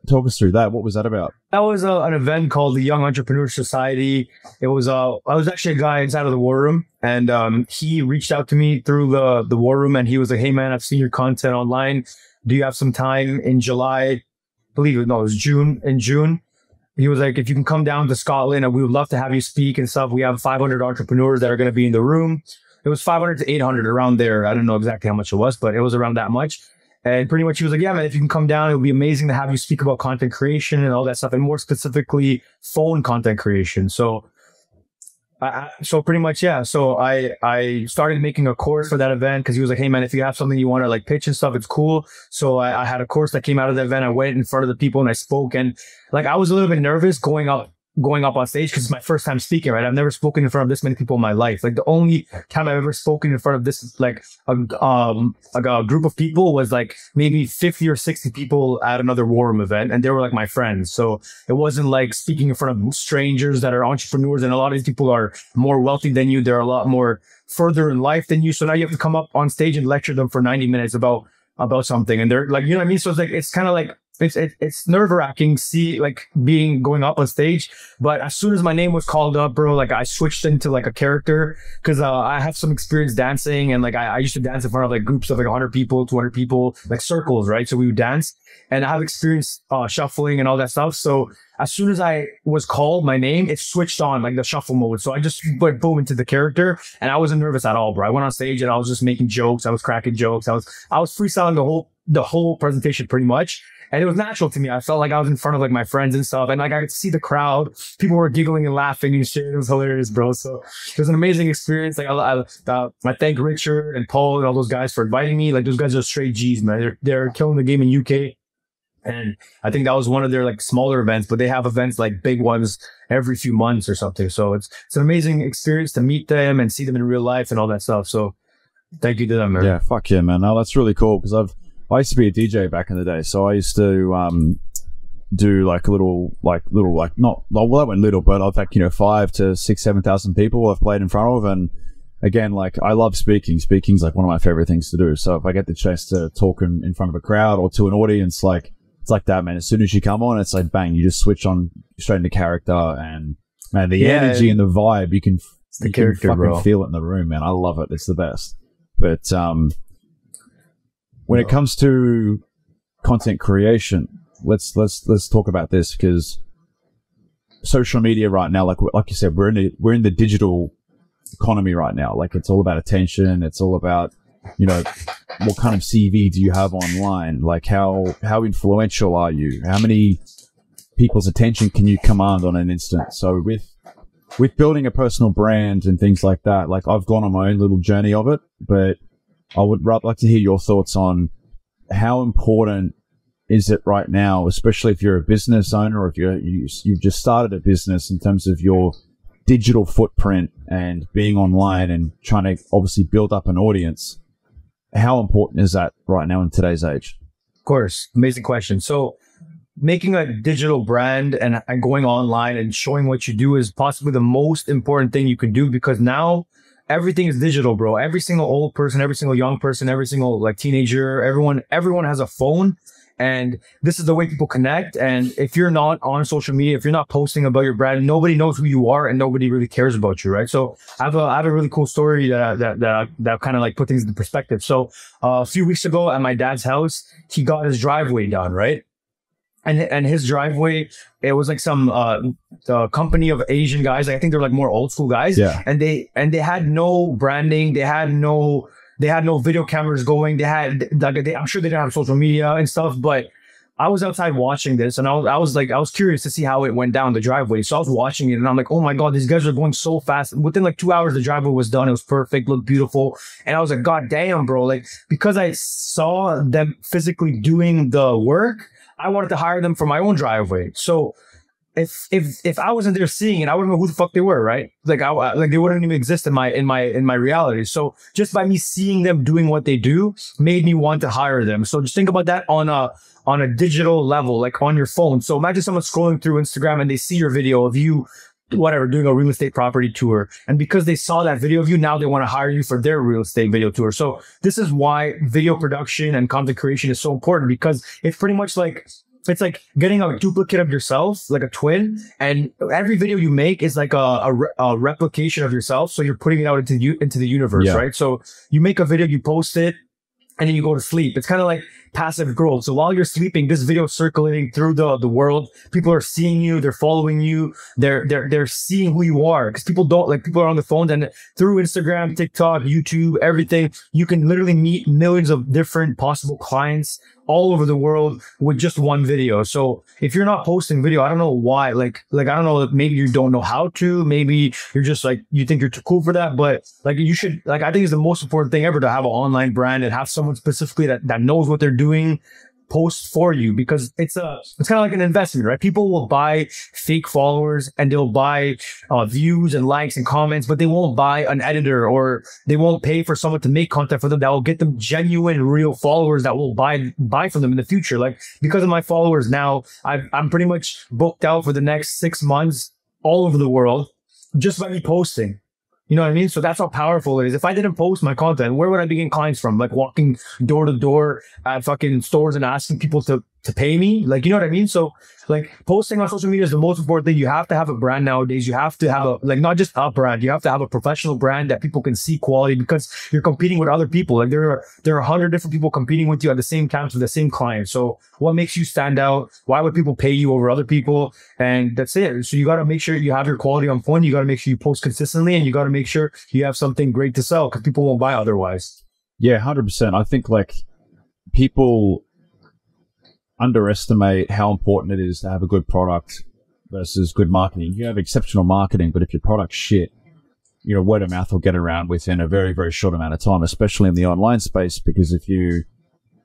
talk us through that. What was that about? That was an event called the Young Entrepreneur Society. It was I was actually a guy inside of the War Room, and he reached out to me through the War Room, and he was like, "Hey man, I've seen your content online. Do you have some time in July?" I believe it was June. In June, he was like, "If you can come down to Scotland, and we would love to have you speak and stuff. We have 500 entrepreneurs that are going to be in the room." It was 500 to 800 around there. I don't know exactly how much it was, but it was around that much. And pretty much he was like, "Yeah, man, if you can come down, it would be amazing to have you speak about content creation and all that stuff, and more specifically phone content creation." So so pretty much, yeah. So I started making a course for that event, because he was like, "Hey man, if you have something you want to like pitch and stuff, it's cool." So I had a course that came out of the event. I went in front of the people and I spoke, and like I was a little bit nervous going up on stage, because it's my first time speaking, right? I've never spoken in front of this many people in my life. Like the only time I've ever spoken in front of this, like a group of people, was like maybe 50 or 60 people at another War Room event, and they were like my friends. So it wasn't like speaking in front of strangers that are entrepreneurs, and a lot of these people are more wealthy than you. They're a lot more further in life than you. So now you have to come up on stage and lecture them for 90 minutes about something, and they're like, you know what I mean? So it's like, it's kind of like, it's nerve-wracking going up on stage. But as soon as my name was called up, bro, like I switched into like a character, because I have some experience dancing, and like I used to dance in front of like groups of like 100 people, 200 people, like circles, right? So we would dance, and I have experience shuffling and all that stuff. So as soon as I was called my name, it switched on like the shuffle mode. So I just went boom into the character, and I wasn't nervous at all, bro. I went on stage and I was just making jokes. I was cracking jokes. I was freestyling the whole presentation pretty much. And it was natural to me. I felt like I was in front of like my friends and stuff, and like I could see the crowd. People were giggling and laughing and shit. It was hilarious, bro. So it was an amazing experience. Like I thank Richard and Paul and all those guys for inviting me. Like those guys are straight G's, man. They're killing the game in UK. And I think that was one of their like smaller events, but they have events like big ones every few months or something. So it's an amazing experience to meet them and see them in real life and all that stuff. So thank you to them, man. Yeah, fuck yeah, man. No, that's really cool, because I used to be a DJ back in the day, so I used to do like little not, well, that went little, but I've had, you know, 5 to 6, 7,000 people I've played in front of, and again, like I love speaking. Speaking's like one of my favorite things to do. So if I get the chance to talk in front of a crowd or to an audience, like it's like that, man. As soon as you come on, it's like bang, you just switch on straight into character, and man, the energy and the vibe, you can fucking feel it in the room, man. I love it. It's the best. But when it comes to content creation, let's talk about this, because social media right now, like you said, we're in the digital economy right now. Like, it's all about attention. It's all about, you know, what kind of CV do you have online? Like, how influential are you? How many people's attention can you command on an instant? So with building a personal brand and things like that, like, I've gone on my own little journey of it, but I would like to hear your thoughts on how important is it right now, especially if you're a business owner, or if you've just started a business, in terms of your digital footprint and being online and trying to obviously build up an audience. How important is that right now in today's age? Of course. Amazing question. So making a digital brand and going online and showing what you do is possibly the most important thing you can do, because now everything is digital, bro. Every single old person, every single young person, every single like teenager, everyone has a phone, and this is the way people connect. And if you're not on social media, if you're not posting about your brand, nobody knows who you are and nobody really cares about you, right? So I have a really cool story that kind of like put things into perspective. So a few weeks ago at my dad's house, he got his driveway done, right? And his driveway, it was like some company of Asian guys. I think they're like more old school guys. Yeah. And they had no branding. They had no video cameras going. I'm sure they didn't have social media and stuff. But I was outside watching this, and I was curious to see how it went down the driveway. So I was watching it, and I'm like, oh my god, these guys are going so fast. Within like 2 hours, the driveway was done. It was perfect, looked beautiful. And I was like, god damn, bro! Like, because I saw them physically doing the work, I wanted to hire them for my own driveway. So if I wasn't there seeing it, I wouldn't know who the fuck they were, right? Like, they wouldn't even exist in my reality. So just by me seeing them doing what they do made me want to hire them. So just think about that on a digital level, like on your phone. So imagine someone scrolling through Instagram and they see your video of you, whatever, doing a real estate property tour. And because they saw that video of you, now they want to hire you for their real estate video tour. So this is why video production and content creation is so important, because it's pretty much like, it's like getting a duplicate of yourself, like a twin. And every video you make is like a replication of yourself. So you're putting it out into the universe, yeah. Right? So you make a video, you post it, and then you go to sleep. It's kind of like passive growth. So while you're sleeping, this video is circulating through the world. People are seeing you, they're following you, they're seeing who you are. Because people are on the phone, and through Instagram, TikTok, YouTube, everything, you can literally meet millions of different possible clients all over the world with just one video. So if you're not posting video, I don't know why. Like I don't know, maybe you don't know how to, maybe you're just like, you think you're too cool for that, but like you should, like, I think it's the most important thing ever to have an online brand and have someone specifically that knows what they're doing post for you, because it's kind of like an investment, right? People will buy fake followers and they'll buy views and likes and comments, but they won't buy an editor, or they won't pay for someone to make content for them that will get them genuine, real followers that will buy from them in the future. Like, because of my followers now, I'm pretty much booked out for the next 6 months all over the world just by me posting. You know what I mean? So that's how powerful it is. If I didn't post my content, where would I be getting clients from? Like walking door to door at fucking stores and asking people to pay me? Like, you know what I mean? So like, posting on social media is the most important thing. You have to have a brand nowadays. You have to have not just a brand, you have to have a professional brand that people can see quality, because you're competing with other people. Like there are 100 different people competing with you at the same time for the same client. So what makes you stand out? Why would people pay you over other people? And that's it. So you got to make sure you have your quality on point. You got to make sure you post consistently, and you got to make sure you have something great to sell, because people won't buy otherwise. Yeah, 100%. I think like people underestimate how important it is to have a good product versus good marketing. You have exceptional marketing, but if your product's shit, your word of mouth will get around within a very, very short amount of time, especially in the online space, because if you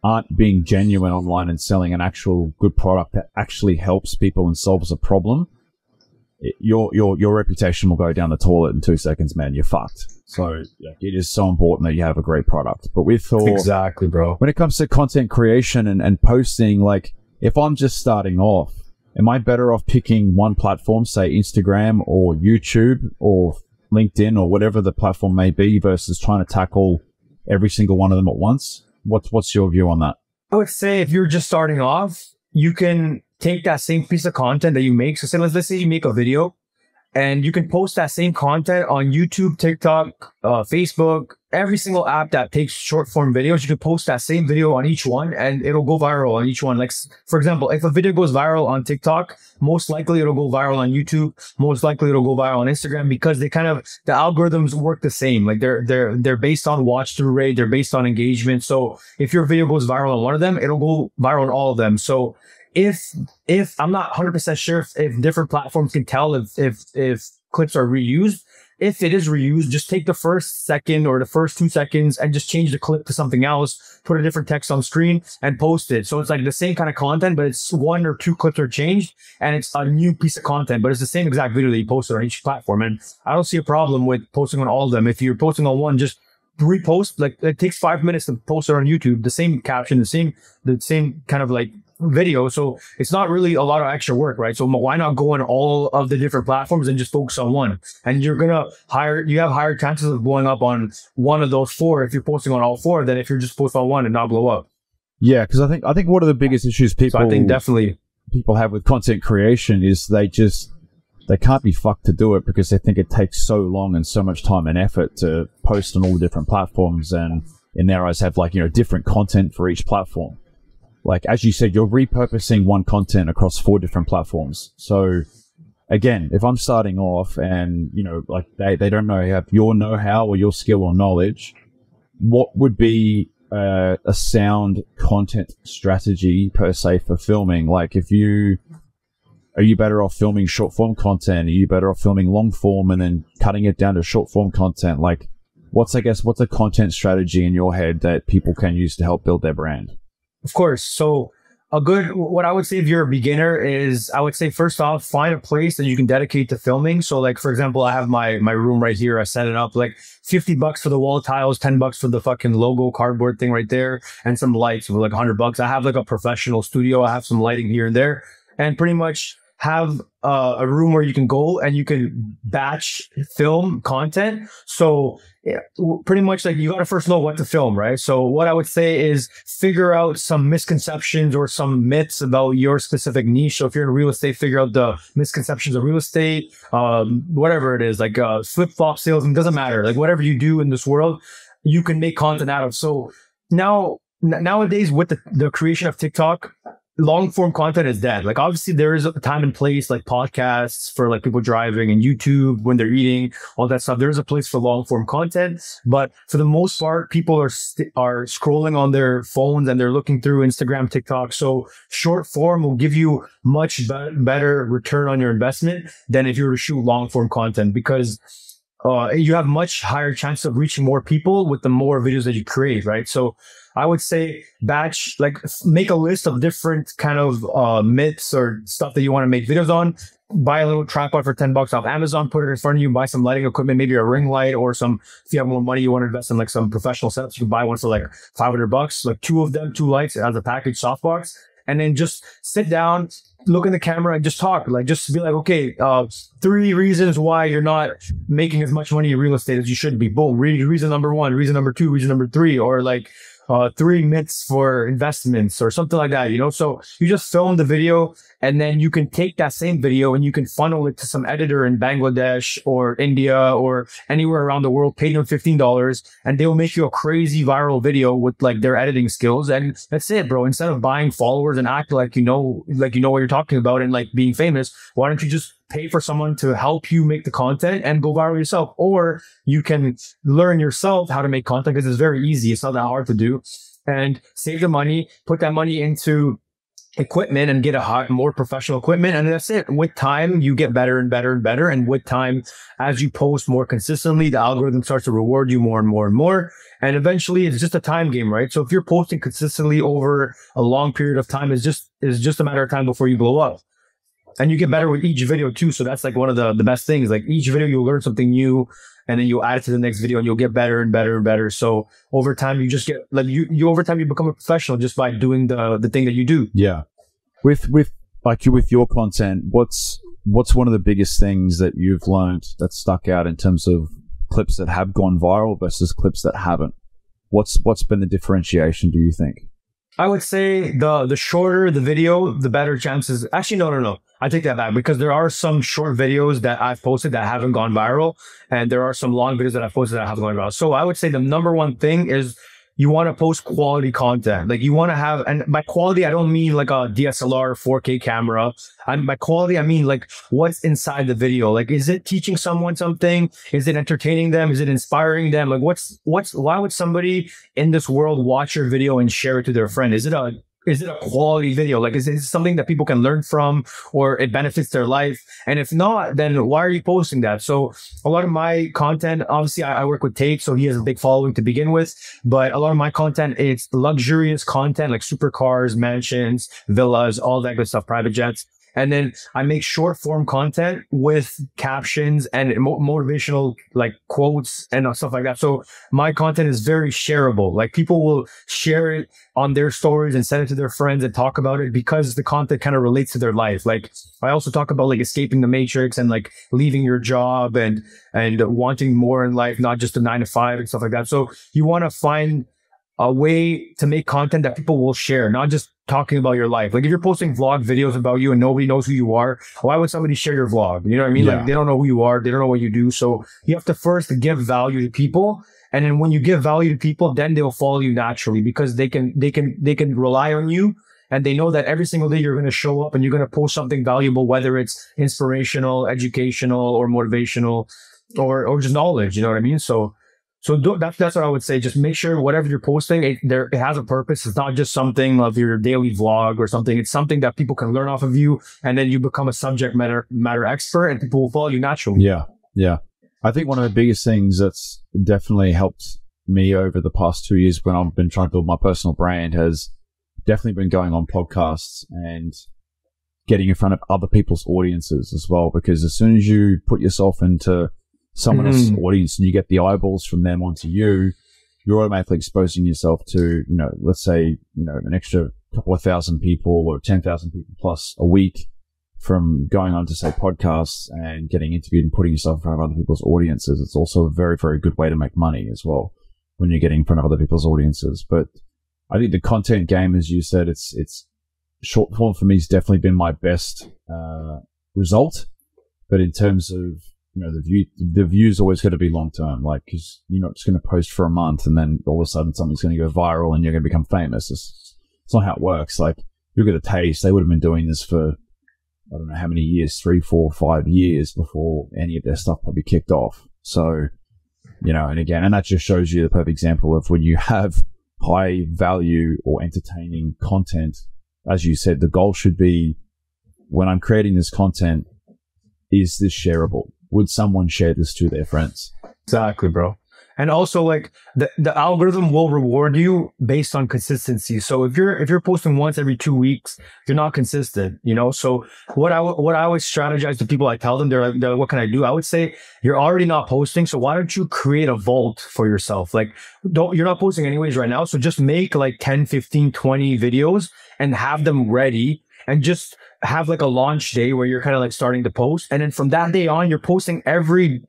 aren't being genuine online and selling an actual good product that actually helps people and solves a problem, your reputation will go down the toilet in 2 seconds, man. You're fucked. So yeah, it is so important that you have a great product. But with exactly, bro, when it comes to content creation and posting, like if I'm just starting off, am I better off picking one platform, say Instagram or YouTube or LinkedIn or whatever the platform may be, versus trying to tackle every single one of them at once? What's your view on that? I would say if you're just starting off, you can take that same piece of content that you make. So let's say you make a video, and you can post that same content on YouTube, TikTok, Facebook, every single app that takes short form videos. You can post that same video on each one and it'll go viral on each one. Like, for example, if a video goes viral on TikTok, most likely it'll go viral on YouTube. Most likely it'll go viral on Instagram, because they kind of, the algorithms work the same. Like they're based on watch through rate. They're based on engagement. So if your video goes viral on one of them, it'll go viral on all of them. So if I'm not 100% sure if different platforms can tell if clips are reused. If it is reused, just take the first second or the first 2 seconds and just change the clip to something else, put a different text on screen and post it. So it's like the same kind of content, but it's 1 or 2 clips are changed and it's a new piece of content, but it's the same exact video that you posted on each platform. And I don't see a problem with posting on all of them. If you're posting on one, just repost. Like, it takes 5 minutes to post it on YouTube, the same caption, the same kind of like video. So it's not really a lot of extra work, right? So why not go on all of the different platforms and just focus on one? And you have higher chances of blowing up on one of those 4 if you're posting on all 4 than if you're just posting on one and not blow up. Yeah, because I think one of the biggest issues people have with content creation is they can't be fucked to do it, because they think it takes so long and so much time and effort to post on all the different platforms, and in their eyes have, like, you know, different content for each platform. Like, as you said, you're repurposing one content across 4 different platforms. So again, if I'm starting off and, you know, like they don't have your know-how or your skill or knowledge, what would be a sound content strategy per se for filming? Like, are you better off filming short form content? Are you better off filming long form and then cutting it down to short form content? Like, what's a content strategy in your head that people can use to help build their brand? Of course. So what I would say if you're a beginner is, I would say, first off, find a place that you can dedicate to filming. So like, for example, I have my room right here. I set it up like $50 for the wall tiles, $10 for the fucking logo cardboard thing right there, and some lights with like $100. I have like a professional studio. I have some lighting here and there, and pretty much have a room where you can go and you can batch film content. So yeah, pretty much like you got to first know what to film, right? So what I would say is figure out some misconceptions or some myths about your specific niche. So if you're in real estate, figure out the misconceptions of real estate, whatever it is, like flip-flop sales, it doesn't matter. Like whatever you do in this world, you can make content out of. So nowadays with the creation of TikTok, long form content is dead. Like obviously there is a time and place, like podcasts for like people driving, and YouTube when they're eating, all that stuff. There's a place for long form content, but for the most part, people are scrolling on their phones and they're looking through Instagram, TikTok. So short form will give you much better return on your investment than if you were to shoot long form content, because you have much higher chance of reaching more people with the more videos that you create, right? So I would say make a list of different kind of myths or stuff that you want to make videos on. Buy a little tripod for $10 off Amazon, put it in front of you, buy some lighting equipment, maybe a ring light, or if you have more money, you want to invest in like some professional setups, you can buy one for like $500, like 2 of them, 2 lights as a package softbox, and then just sit down, look in the camera and just talk. Like, just be like, okay, 3 reasons why you're not making as much money in real estate as you should be. Boom. Reason number 1, reason number 2, reason number 3, or like 3 myths for investments or something like that, you know? So you just film the video, and then you can take that same video and you can funnel it to some editor in Bangladesh or India or anywhere around the world, pay them $15, and they will make you a crazy viral video with like their editing skills. And that's it, bro. Instead of buying followers and act like you know what you're talking about and like being famous, why don't you just pay for someone to help you make the content and go viral yourself? Or you can learn yourself how to make content, because it's very easy. It's not that hard to do, and save the money, put that money into equipment and get more professional equipment. And that's it. With time, you get better and better and better. And with time, as you post more consistently, the algorithm starts to reward you more and more and more. And eventually it's just a time game, right? So if you're posting consistently over a long period of time, it's just a matter of time before you blow up. And you get better with each video too. So that's like one of the best things. Like each video, you'll learn something new, and then you'll add it to the next video, and you'll get better and better and better. So over time, you just get like over time, you become a professional just by doing the thing that you do. Yeah. With your content, what's one of the biggest things that you've learned that stuck out in terms of clips that have gone viral versus clips that haven't? What's been the differentiation, do you think? I would say the shorter the video, the better chances. Actually, no. I take that back because there are some short videos that I've posted that haven't gone viral, and there are some long videos that I've posted that haven't gone viral. So I would say the number one thing is you want to post quality content. Like you want to have, and by quality, I don't mean like a DSLR 4K camera. And by quality, I mean like what's inside the video. Like, is it teaching someone something? Is it entertaining them? Is it inspiring them? Like why would somebody in this world watch your video and share it to their friend? Is it a quality video? Like, is it something that people can learn from or it benefits their life? And if not, then why are you posting that? So a lot of my content, obviously I work with Tate, so he has a big following to begin with, but a lot of my content, it's luxurious content like supercars, mansions, villas, all that good stuff, private jets. And then I make short form content with captions and motivational like quotes and stuff like that. So my content is very shareable. Like people will share it on their stories and send it to their friends and talk about it because the content kind of relates to their life. Like I also talk about like escaping the matrix and like leaving your job and wanting more in life, not just a 9 to 5 and stuff like that. So you want to find a way to make content that people will share, not just talking about your life. Like if you're posting vlog videos about you and nobody knows who you are, why would somebody share your vlog? You know what I mean? Yeah. Like they don't know who you are. They don't know what you do. So you have to first give value to people. And then when you give value to people, then they'll follow you naturally because they can rely on you. And they know that every single day you're going to show up and you're going to post something valuable, whether it's inspirational, educational, or motivational, or just knowledge. You know what I mean? So that's what I would say. Just make sure whatever you're posting, it has a purpose. It's not just something of your daily vlog or something. It's something that people can learn off of you, and then you become a subject matter expert, and people will follow you naturally. Yeah. I think one of the biggest things that's definitely helped me over the past 2 years when I've been trying to build my personal brand has definitely been going on podcasts and getting in front of other people's audiences as well. Because as soon as you put yourself into someone else's audience and you get the eyeballs from them onto you, you're automatically exposing yourself to, let's say, an extra couple of thousand people or 10,000 people plus a week from going on to say podcasts and getting interviewed and putting yourself in front of other people's audiences. It's also a very, very good way to make money as well when you're getting in front of other people's audiences. But I think the content game, as you said, it's short form for me has definitely been my best result. But in terms of the view's always going to be long term, like, because you're not just going to post for a month and then all of a sudden something's going to go viral and you're going to become famous. It's not how it works. Like, look at the Taste. They would have been doing this for, I don't know how many years, 3, 4, 5 years before any of their stuff probably kicked off. So, and that just shows you the perfect example of when you have high value or entertaining content, as you said, the goal should be, when I'm creating this content, is this shareable? Would someone share this to their friends? Exactly, bro. And also, like, the algorithm will reward you based on consistency. So if you're posting once every 2 weeks, you're not consistent, So what I always strategize to people, I tell them, they're like, what can I do? I would say, you're already not posting, so why don't you create a vault for yourself? Like, you're not posting anyways right now, so just make like 10, 15, 20 videos and have them ready, and just have like a launch day where you're kind of like starting to post. And then from that day on, you're posting every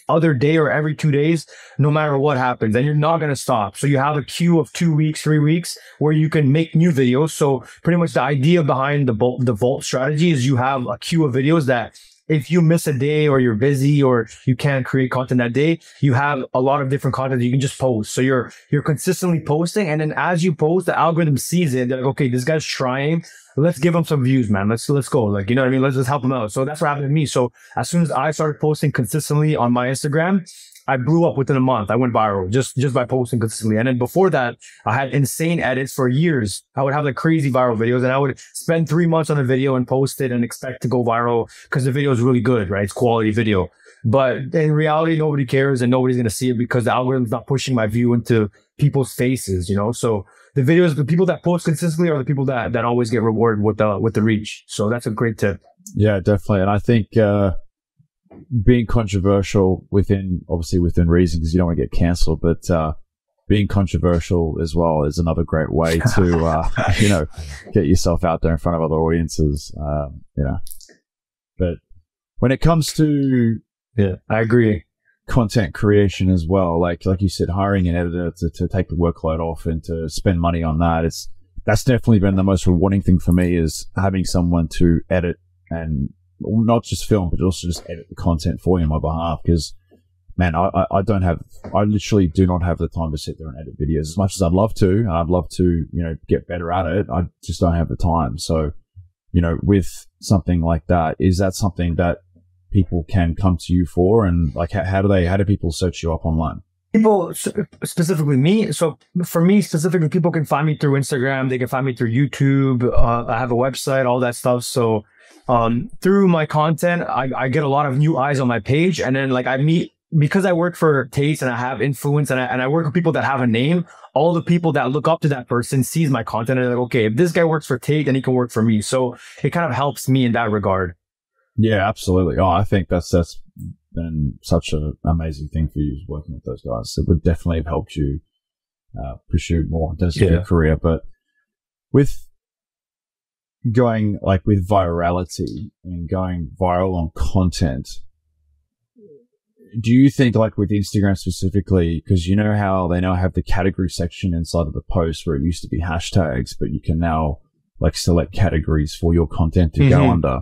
other day or every 2 days, no matter what happens. And you're not going to stop. So you have a queue of 2 weeks, 3 weeks where you can make new videos. So pretty much the idea behind the vault strategy is you have a queue of videos that if you miss a day or you're busy or you can't create content that day, you have a lot of different content that you can just post. So you're consistently posting. And then as you post, the algorithm sees it. They're like, okay, this guy's trying. Let's give him some views, man. Let's go. Like, you know what I mean? Let's just help him out. So that's what happened to me. So as soon as I started posting consistently on my Instagram, I blew up within a month. I went viral just by posting consistently. And then before that, I had insane edits for years. I would have like crazy viral videos, and I would spend 3 months on a video and post it and expect to go viral because the video is really good, right? It's quality video. But in reality, nobody cares and nobody's going to see it because the algorithm's not pushing my view into people's faces, So the people that post consistently are the people that always get rewarded with the reach. So that's a great tip. Yeah, definitely. And I think, being controversial within reason, because you don't want to get cancelled, but being controversial as well is another great way to get yourself out there in front of other audiences. But when it comes to I agree, content creation as well, like you said, hiring an editor to take the workload off and to spend money on that, that's definitely been the most rewarding thing for me, is having someone to edit and not just film, but also just edit the content for you on my behalf. Because, man, I literally do not have the time to sit there and edit videos as much as I'd love to. And I'd love to, you know, get better at it. I just don't have the time. So, you know, with something like that, is that something that people can come to you for? And like, how do people search you up online? People, specifically me. So for me specifically, people can find me through Instagram. They can find me through YouTube. I have a website, all that stuff. So through my content, I get a lot of new eyes on my page. And then like because I work for Tate and I have influence and I work with people that have a name, all the people that look up to that person sees my content and they're like, okay, if this guy works for Tate, then he can work for me. So it kind of helps me in that regard. Yeah, absolutely. Oh, I think that's been such an amazing thing for you, working with those guys. It would definitely have helped you pursue more in terms of your career. But with going like with virality and going viral on content, do you think like with Instagram specifically, because you know how they now have the category section inside of the post where it used to be hashtags, but you can now like select categories for your content to go under.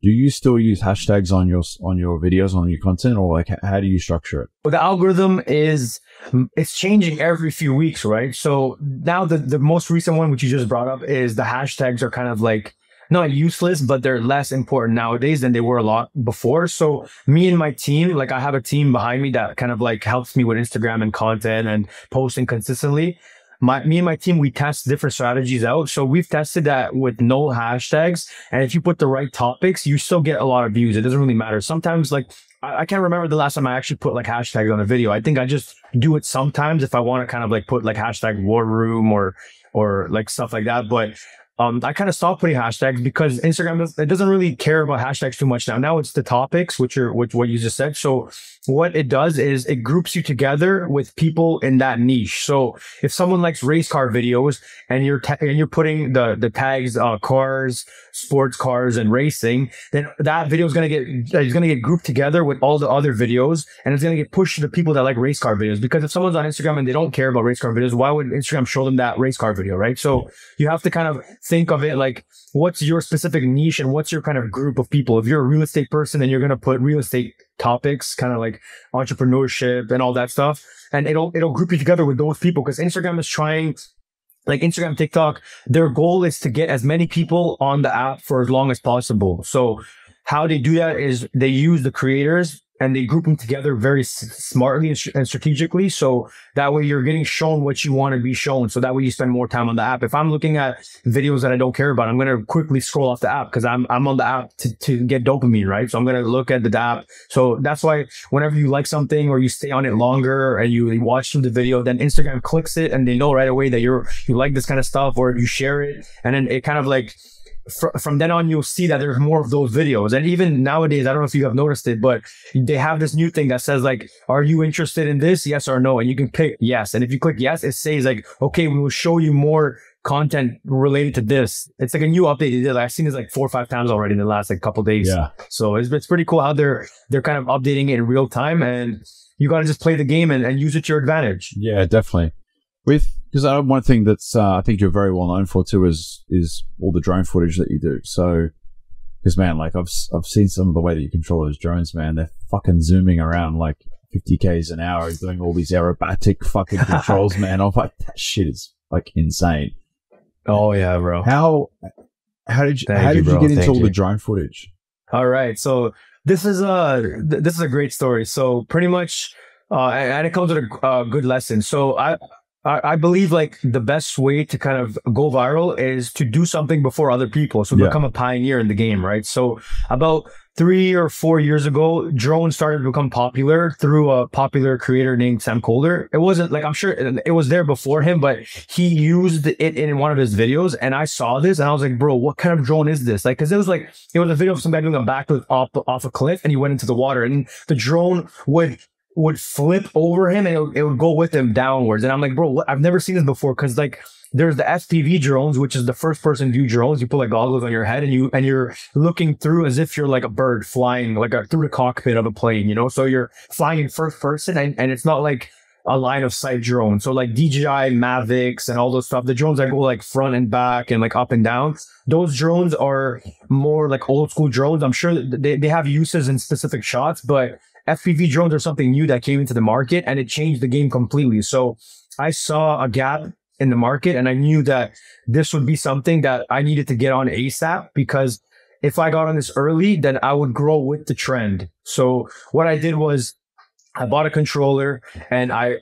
Do you still use hashtags on your videos, on your content, or like how do you structure it? Well, the algorithm it's changing every few weeks, right? So now the most recent one, which you just brought up, is the hashtags are kind of like not useless, but they're less important nowadays than they were a lot before. So me and my team, like I have a team behind me that kind of like helps me with Instagram and content and posting consistently. Me and my team, we test different strategies out. So we've tested that with no hashtags. And if you put the right topics, you still get a lot of views. It doesn't really matter. Sometimes like, I can't remember the last time I actually put like hashtags on a video. I think I just do it sometimes if I want to kind of like put like hashtag war room or like stuff like that. But I kind of stopped putting hashtags because Instagram it doesn't really care about hashtags too much now. Now it's the topics, which what you just said. So what it does is it groups you together with people in that niche. So if someone likes race car videos and you're putting the tags cars, sports cars, and racing, then that video is gonna get grouped together with all the other videos, and it's gonna get pushed to the people that like race car videos. Because if someone's on Instagram and they don't care about race car videos, why would Instagram show them that race car video, right? So you have to kind of think of it like, what's your specific niche and what's your kind of group of people? If you're a real estate person, then you're going to put real estate topics, kind of like entrepreneurship and all that stuff. And it'll group you together with those people, because Instagram is trying, like Instagram, TikTok, their goal is to get as many people on the app for as long as possible. So how they do that is they use the creators and they group them together very smartly and strategically. So that way you're getting shown what you want to be shown. So that way you spend more time on the app. If I'm looking at videos that I don't care about, I'm going to quickly scroll off the app because I'm on the app to get dopamine, right? So I'm going to look at the app. So that's why whenever you like something or you stay on it longer and you watch through the video, then Instagram clicks it and they know right away that you like this kind of stuff, or you share it. And then it kind of like, from then on, you'll see that there's more of those videos. And even nowadays, I don't know if you have noticed it, but they have this new thing that says like, are you interested in this? Yes or no. And you can click yes. And if you click yes, it says like, okay, we will show you more content related to this. It's like a new update. I've seen this like 4 or 5 times already in the last like couple of days. Yeah. So it's pretty cool how they're kind of updating it in real time, and you got to just play the game and use it to your advantage. Yeah, definitely. Because one thing that's I think you're very well known for too is all the drone footage that you do. So, because man, like I've seen some of the way that you control those drones, man. They're fucking zooming around like 50 k's an hour, doing all these aerobatic fucking controls, man. I'm like, that shit is like insane. Oh yeah, bro. How did you get into all the drone footage? All right, so this is a great story. So pretty much, and it comes with a good lesson. So I believe like the best way to kind of go viral is to do something before other people. So become a pioneer in the game, right? So about 3 or 4 years ago, drones started to become popular through a popular creator named Sam Colder. It wasn't like, I'm sure it was there before him, but he used it in one of his videos. And I saw this and I was like, bro, what kind of drone is this? Like, cause it was a video of somebody doing a backflip off a cliff and he went into the water, and the drone would flip over him and it would go with him downwards. And I'm like, bro, I've never seen this before. Cause like there's the FPV drones, which is the first person view drones. You put like goggles on your head and you're looking through as if you're like a bird flying like through the cockpit of a plane, you know? So you're flying in first person and it's not like a line of sight drone. So like DJI Mavics and all those stuff, the drones that go like front and back and like up and down, those drones are more like old school drones. I'm sure they have uses in specific shots, but FPV drones are something new that came into the market and it changed the game completely. So I saw a gap in the market and I knew that this would be something that I needed to get on ASAP, because if I got on this early, then I would grow with the trend. So what I did was I bought a controller and I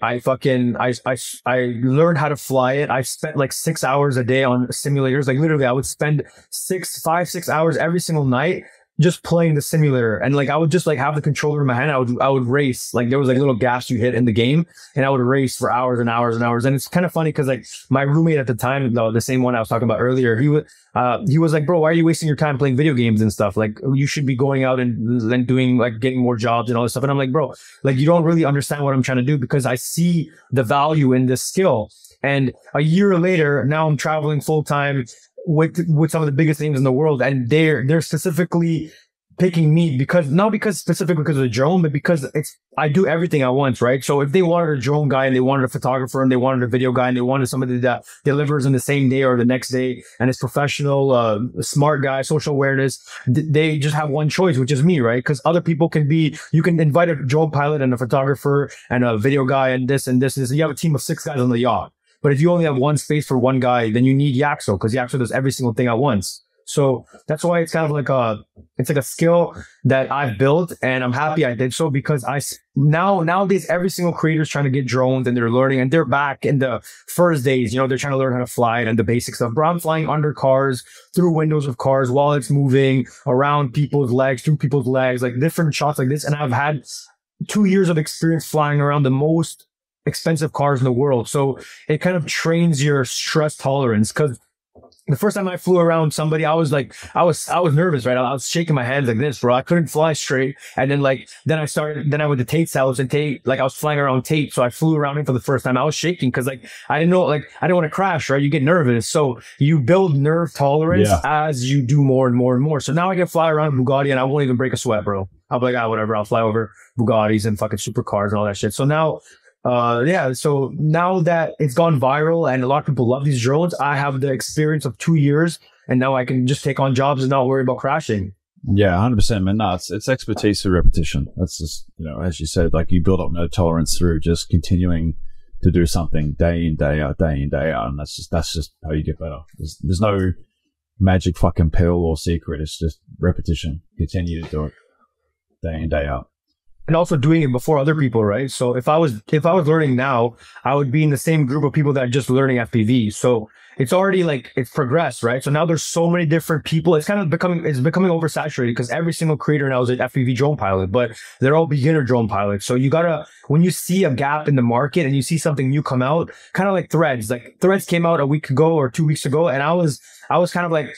learned how to fly it. I spent like 6 hours a day on simulators. Like literally I would spend 6 hours every single night just playing the simulator. And like I would just like have the controller in my hand. I would race. Like there was like little gas you hit in the game and I would race for hours and hours and hours. And it's kind of funny because like my roommate at the time, the same one I was talking about earlier, he was like, bro, why are you wasting your time playing video games and stuff? Like you should be going out and doing like getting more jobs and all this stuff. And I'm like, bro, like you don't really understand what I'm trying to do, because I see the value in this skill. And a year later, now I'm traveling full time with some of the biggest names in the world, and they're specifically picking me specifically because of the drone, but because I do everything at once, right? So if they wanted a drone guy and they wanted a photographer and they wanted a video guy and they wanted somebody that delivers in the same day or the next day and is professional, smart guy, social awareness, they just have one choice, which is me, right? Because other people you can invite a drone pilot and a photographer and a video guy and this and this. You have a team of 6 guys on the yacht. But if you only have one space for one guy, then you need Yaxo, because Yaxo does every single thing at once. So that's why it's kind of like a skill that I've built, and I'm happy I did so, because nowadays every single creator is trying to get drones and they're learning, and they're back in the first days, they're trying to learn how to fly it and the basic stuff. Bro, I'm flying under cars, through windows of cars while it's moving, around people's legs, through people's legs, like different shots like this. And I've had 2 years of experience flying around the most expensive cars in the world. So it kind of trains your stress tolerance, because the first time I flew around somebody, I was nervous, right? I was shaking my hands like this, bro. I couldn't fly straight. And then I went to Tate's house, and Tate, like I was flying around Tate. So I flew around him for the first time. I was shaking because like I didn't know, like I didn't want to crash, right? You get nervous. So you build nerve tolerance as you do more and more and more. So now I can fly around Bugatti and I won't even break a sweat, bro. I'll be like, whatever. I'll fly over Bugattis and fucking supercars and all that shit. So now so now that it's gone viral and a lot of people love these drones, I have the experience of 2 years, and now I can just take on jobs and not worry about crashing. Yeah, 100%, man. No, it's expertise through repetition. That's just, as you said, like you build up no tolerance through just continuing to do something day in, day out, and that's just how you get better. There's no magic fucking pill or secret. It's just repetition. Continue to do it day in, day out. And also doing it before other people, right? So if I was learning now, I would be in the same group of people that are just learning FPV. So it's already like it's progressed, right? So now there's so many different people. It's kind of becoming oversaturated, because every single creator now is an FPV drone pilot, but they're all beginner drone pilots. So you gotta, when you see a gap in the market and you see something new come out, kind of like Threads. Like Threads came out a week ago or 2 weeks ago, and I was kind of like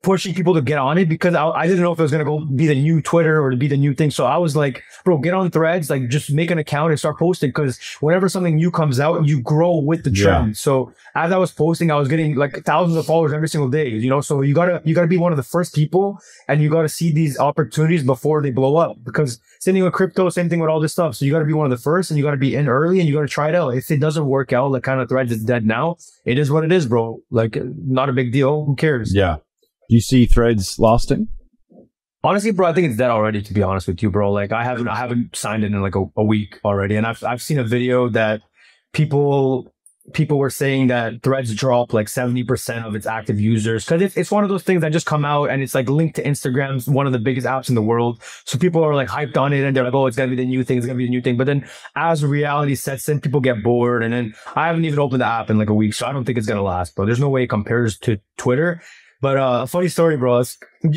pushing people to get on it, because I didn't know if it was going to go be the new Twitter or to be the new thing. So I was like, bro, get on Threads, like just make an account and start posting, because whenever something new comes out, you grow with the trend. Yeah. So as I was posting, I was getting like thousands of followers every single day, so you gotta be one of the first people, and you gotta see these opportunities before they blow up, because same thing with crypto, same thing with all this stuff. So you gotta be one of the first, and you gotta be in early, and you gotta try it out. If it doesn't work out, like kind of Threads is dead now, it is what it is, bro. Like not a big deal. Who cares? Yeah. Do you see Threads lasting? Honestly, bro, I think it's dead already, to be honest with you, bro. Like I haven't signed it in like a week already. And I've seen a video that people were saying that Threads dropped like 70% of its active users, because it's one of those things that just come out and it's like linked to Instagram, one of the biggest apps in the world. So people are like hyped on it and they're like, oh, it's gonna be the new thing, it's gonna be the new thing. But then as reality sets in, people get bored, and then I haven't even opened the app in like a week, so I don't think it's gonna last, bro. There's no way it compares to Twitter. But a funny story, bro.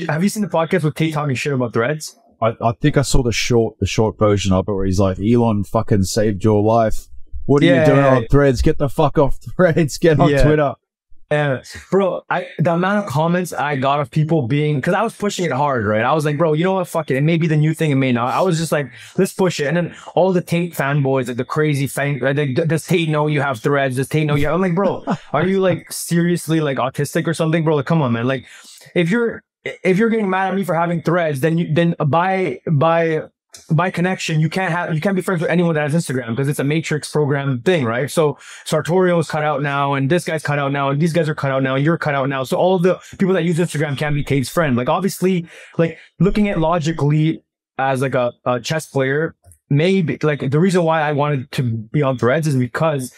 Have you seen the podcast with Tate talking shit about Threads? I think I saw the short version of it where he's like, Elon fucking saved your life. What are you doing on Threads? Get the fuck off Threads. Get on Twitter. Bro, the amount of comments I got of people being, because I was pushing it hard, right? I was like, bro, you know what? Fuck it. It may be the new thing, it may not. I was just like, let's push it. And then all the Tate fanboys, like the crazy fan, like, does Tate know you have Threads? Does Tate know you have? I'm like, bro, are you like seriously like autistic or something, bro? Like, come on, man. Like, if you're getting mad at me for having Threads, then buy by connection, you can't be friends with anyone that has Instagram because it's a matrix program thing, right? So Sartorio's cut out now, and this guy's cut out now, and these guys are cut out now, and you're cut out now. So all of the people that use Instagram can't be Tate's friend. Like, obviously, like, looking at logically as like a chess player, maybe, like, the reason why I wanted to be on Threads is because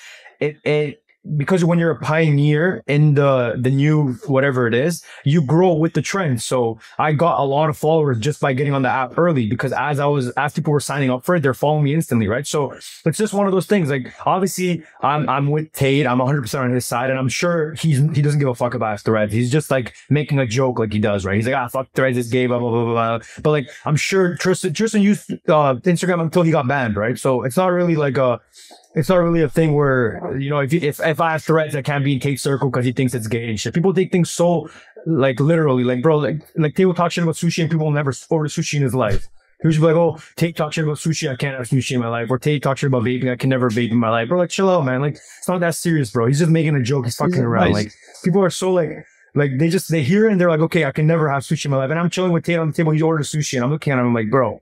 because when you're a pioneer in the new whatever it is, you grow with the trend. So I got a lot of followers just by getting on the app early, because as people were signing up for it, they're following me instantly, right? So it's just one of those things. Like, obviously I'm with Tate, I'm 100% on his side, and I'm sure he doesn't give a fuck about Threads. He's just like making a joke like he does, right? He's like, fuck Threads, it's gay, blah blah blah blah. But like, I'm sure Tristan used Instagram until he got banned, right? So it's not really like it's not really a thing where, you know, if I have Threads, I can't be in Tate's circle because he thinks it's gay and shit. People take things so, like, literally. Like, bro, like Tate will talk shit about sushi and people will never order sushi in his life. He was like, oh, Tate talk shit about sushi, I can't have sushi in my life. Or Tate talk shit about vaping, I can never vape in my life. Bro, like, chill out, man. Like, it's not that serious, bro. He's just making a joke. He's fucking around. Nice. Like, people are so like they hear it and they're like, okay, I can never have sushi in my life. And I'm chilling with Tate on the table. He's ordering sushi and I'm looking at him, I'm like, bro.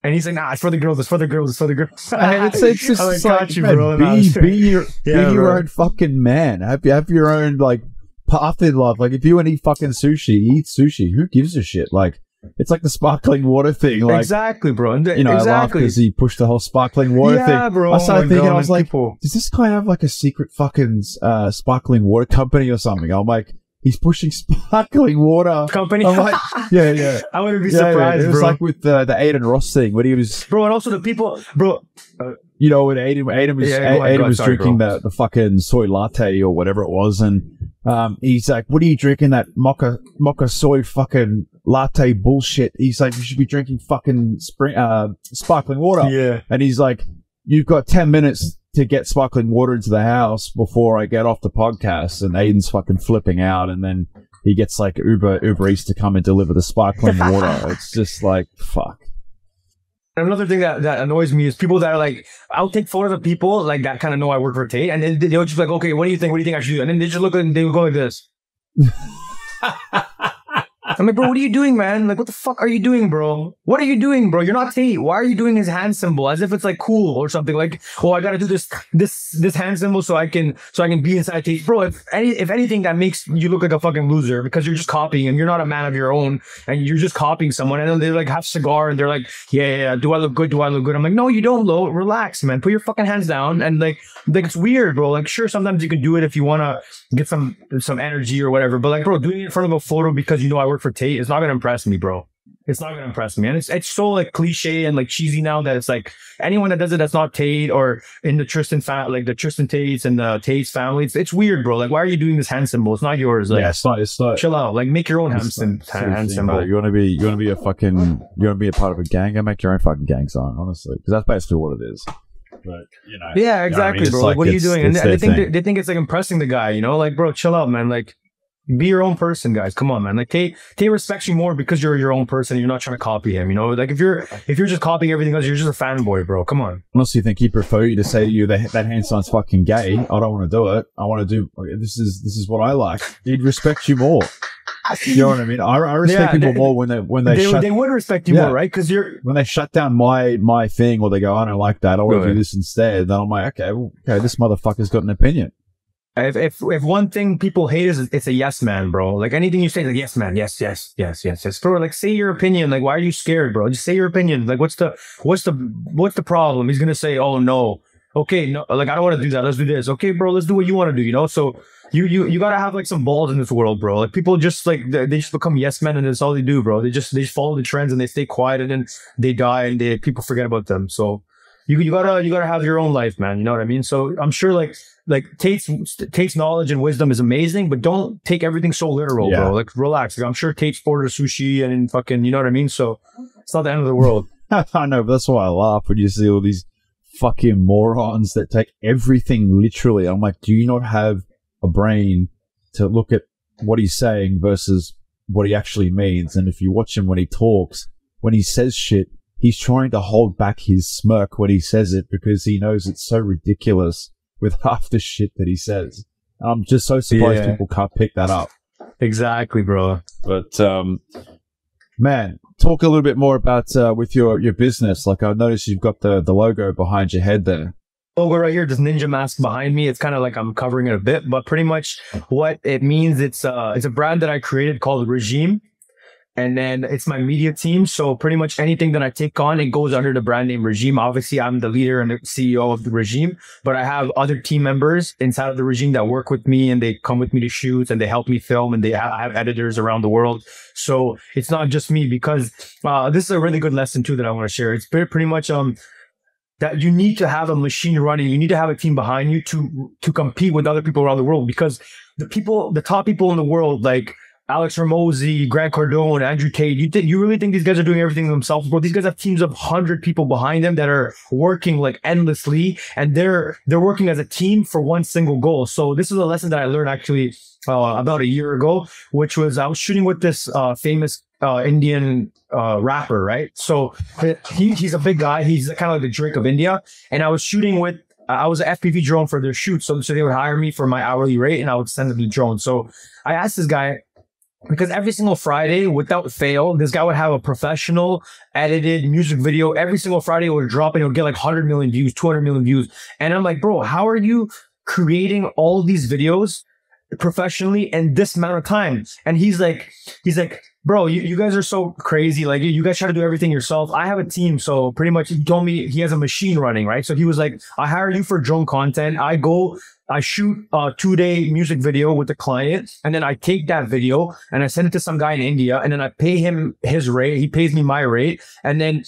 And he's like, nah, it's for the girls, it's for the girls, it's for the girls. And it's just I'm like, like, you, man, bro. be your own fucking man. Have your own, like, path in life. Like, if you want to eat fucking sushi, eat sushi. Who gives a shit? Like, it's like the sparkling water thing. Like, exactly, bro. You know, I laughed because he pushed the whole sparkling water thing. Yeah, bro. I started thinking, I was like, people. does this guy have like a secret fucking sparkling water company or something? I'm like, he's pushing sparkling water company. I'm like, yeah. I wouldn't be surprised, It was bro. like with the Aiden Ross thing when he was, bro, and also the people, bro. You know, when Aiden was drinking the fucking soy latte or whatever it was, and he's like, "What are you drinking? That mocha soy fucking latte bullshit?" He's like, "You should be drinking fucking sparkling water." Yeah, and he's like, "You've got 10 minutes to get sparkling water into the house before I get off the podcast." And Aiden's fucking flipping out, and then he gets like Uber Eats to come and deliver the sparkling water. It's just like, fuck. Another thing that annoys me is people that are like, I'll take photos of people like that kind of know I work for Tate, and then they'll just be like, okay, what do you think? What do you think I should do? And then they just look and they will go like this. I'm like, bro, what are you doing, man? Like, what the fuck are you doing, bro? What are you doing, bro? You're not Tate. Why are you doing his hand symbol as if it's like cool or something? Like, oh, I gotta do this hand symbol so I can be inside Tate, bro. If anything, that makes you look like a fucking loser because you're just copying and you're not a man of your own and you're just copying someone. And then they like have cigar and they're like, yeah. Do I look good? Do I look good? I'm like, no, you don't, Lo. Relax, man. Put your fucking hands down and like it's weird, bro. Like, sure, sometimes you can do it if you wanna get some energy or whatever. But like, bro, doing it in front of a photo because you know I work for Tate, it's not gonna impress me, bro. It's not gonna impress me. And it's so like cliche and like cheesy now that it's like anyone that does it that's not Tate or in the Tristan like the Tristan Tates and the Tate's family, it's weird, bro. Like, why are you doing this hand symbol? It's not yours. Like, yeah, it's not. Chill out. Like, make your own hand symbol. You wanna be a part of a gang? Go make your own fucking gang sign, honestly, because that's basically what it is. But you know, yeah, exactly, bro. Like, what are you doing? And they think it's like impressing the guy, you know? Like, bro, chill out, man. Like, be your own person, guys. Come on, man. Like, Tate respects you more because you're your own person and you're not trying to copy him, you know? Like, if you're just copying everything else, you're just a fanboy, bro. Come on. Honestly, you think he'd prefer you to say to you that hand sign's fucking gay? I don't want to do it. I want to do this is what I like. He'd respect you more. You know what I mean? I respect people more when they would respect you more, right? Because when they shut down my thing or they go, I don't like that, I want to do this instead. Then I'm like, okay, this motherfucker's got an opinion. If one thing people hate is it's a yes man, bro. Like, anything you say is like, yes man, yes. Bro, like, say your opinion. Like, why are you scared, bro? Just say your opinion. Like, what's the problem? He's gonna say, oh no, okay, no, like, I don't want to do that. Let's do this. Okay, bro, let's do what you want to do. You know, so you gotta have like some balls in this world, bro. Like, people just like they just become yes men and that's all they do, bro. They just follow the trends and they stay quiet and then they die and people forget about them. So you gotta have your own life, man. You know what I mean? So I'm sure like Tate's knowledge and wisdom is amazing, but don't take everything so literal, bro. Like, relax. Like, I'm sure Tate's ordered sushi and fucking, you know what I mean? So it's not the end of the world. I know, but that's why I laugh when you see all these fucking morons that take everything literally. I'm like, do you not have a brain to look at what he's saying versus what he actually means? And if you watch him when he talks, when he says shit, he's trying to hold back his smirk when he says it because he knows it's so ridiculous with half the shit that he says. And I'm just so surprised people can't pick that up. Exactly, bro. But Man, talk a little bit more about with your business. Like I noticed you've got the logo behind your head there. Logo right here, this ninja mask behind me. It's kind of like I'm covering it a bit, but pretty much what it means, it's a brand that I created called Regime. And then it's my media team. So pretty much anything that I take on, it goes under the brand name Regime. Obviously, I'm the leader and the CEO of the Regime, but I have other team members inside of the Regime that work with me, and they come with me to shoots and they help me film, and I have editors around the world. So it's not just me, because this is a really good lesson too that I want to share. It's pretty much that you need to have a machine running. You need to have a team behind you to compete with other people around the world, because the top people in the world, like Alex Ramosi, Grant Cardone, Andrew Tate, you really think these guys are doing everything themselves, bro? These guys have teams of 100 people behind them that are working like endlessly, and they're working as a team for one single goal. So this is a lesson that I learned actually about a year ago, which was I was shooting with this famous Indian rapper, right? So he's a big guy. He's kind of like the Drake of India, and I was shooting with. I was an FPV drone for their shoot, so they would hire me for my hourly rate, and I would send them the drone. So I asked this guy, because every single Friday, without fail, this guy would have a professional edited music video. Every single Friday it would drop, and it would get like 100 million views, 200 million views. And I'm like, bro, how are you creating all these videos professionally in this amount of time? And he's like, bro, you guys are so crazy. Like, you guys try to do everything yourself. I have a team. So pretty much he told me he has a machine running, right? So he was like, I hire you for drone content. I shoot a 2-day music video with the client, and then I take that video and I send it to some guy in India, and then I pay him his rate. He pays me my rate. And then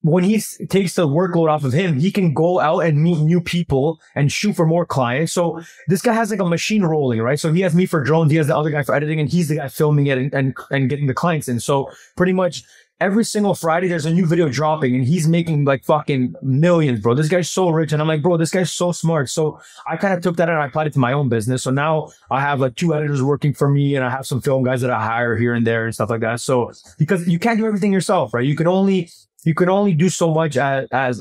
when he takes the workload off of him, he can go out and meet new people and shoot for more clients. So this guy has like a machine rolling, right? So he has me for drones, he has the other guy for editing, and he's the guy filming it and getting the clients in. So pretty much every single Friday, there's a new video dropping, and he's making like fucking millions, bro. This guy's so rich. And I'm like, bro, this guy's so smart. So I kind of took that and I applied it to my own business. So now I have like 2 editors working for me, and I have some film guys that I hire here and there and stuff like that. So because you can't do everything yourself, right? You can only do so much as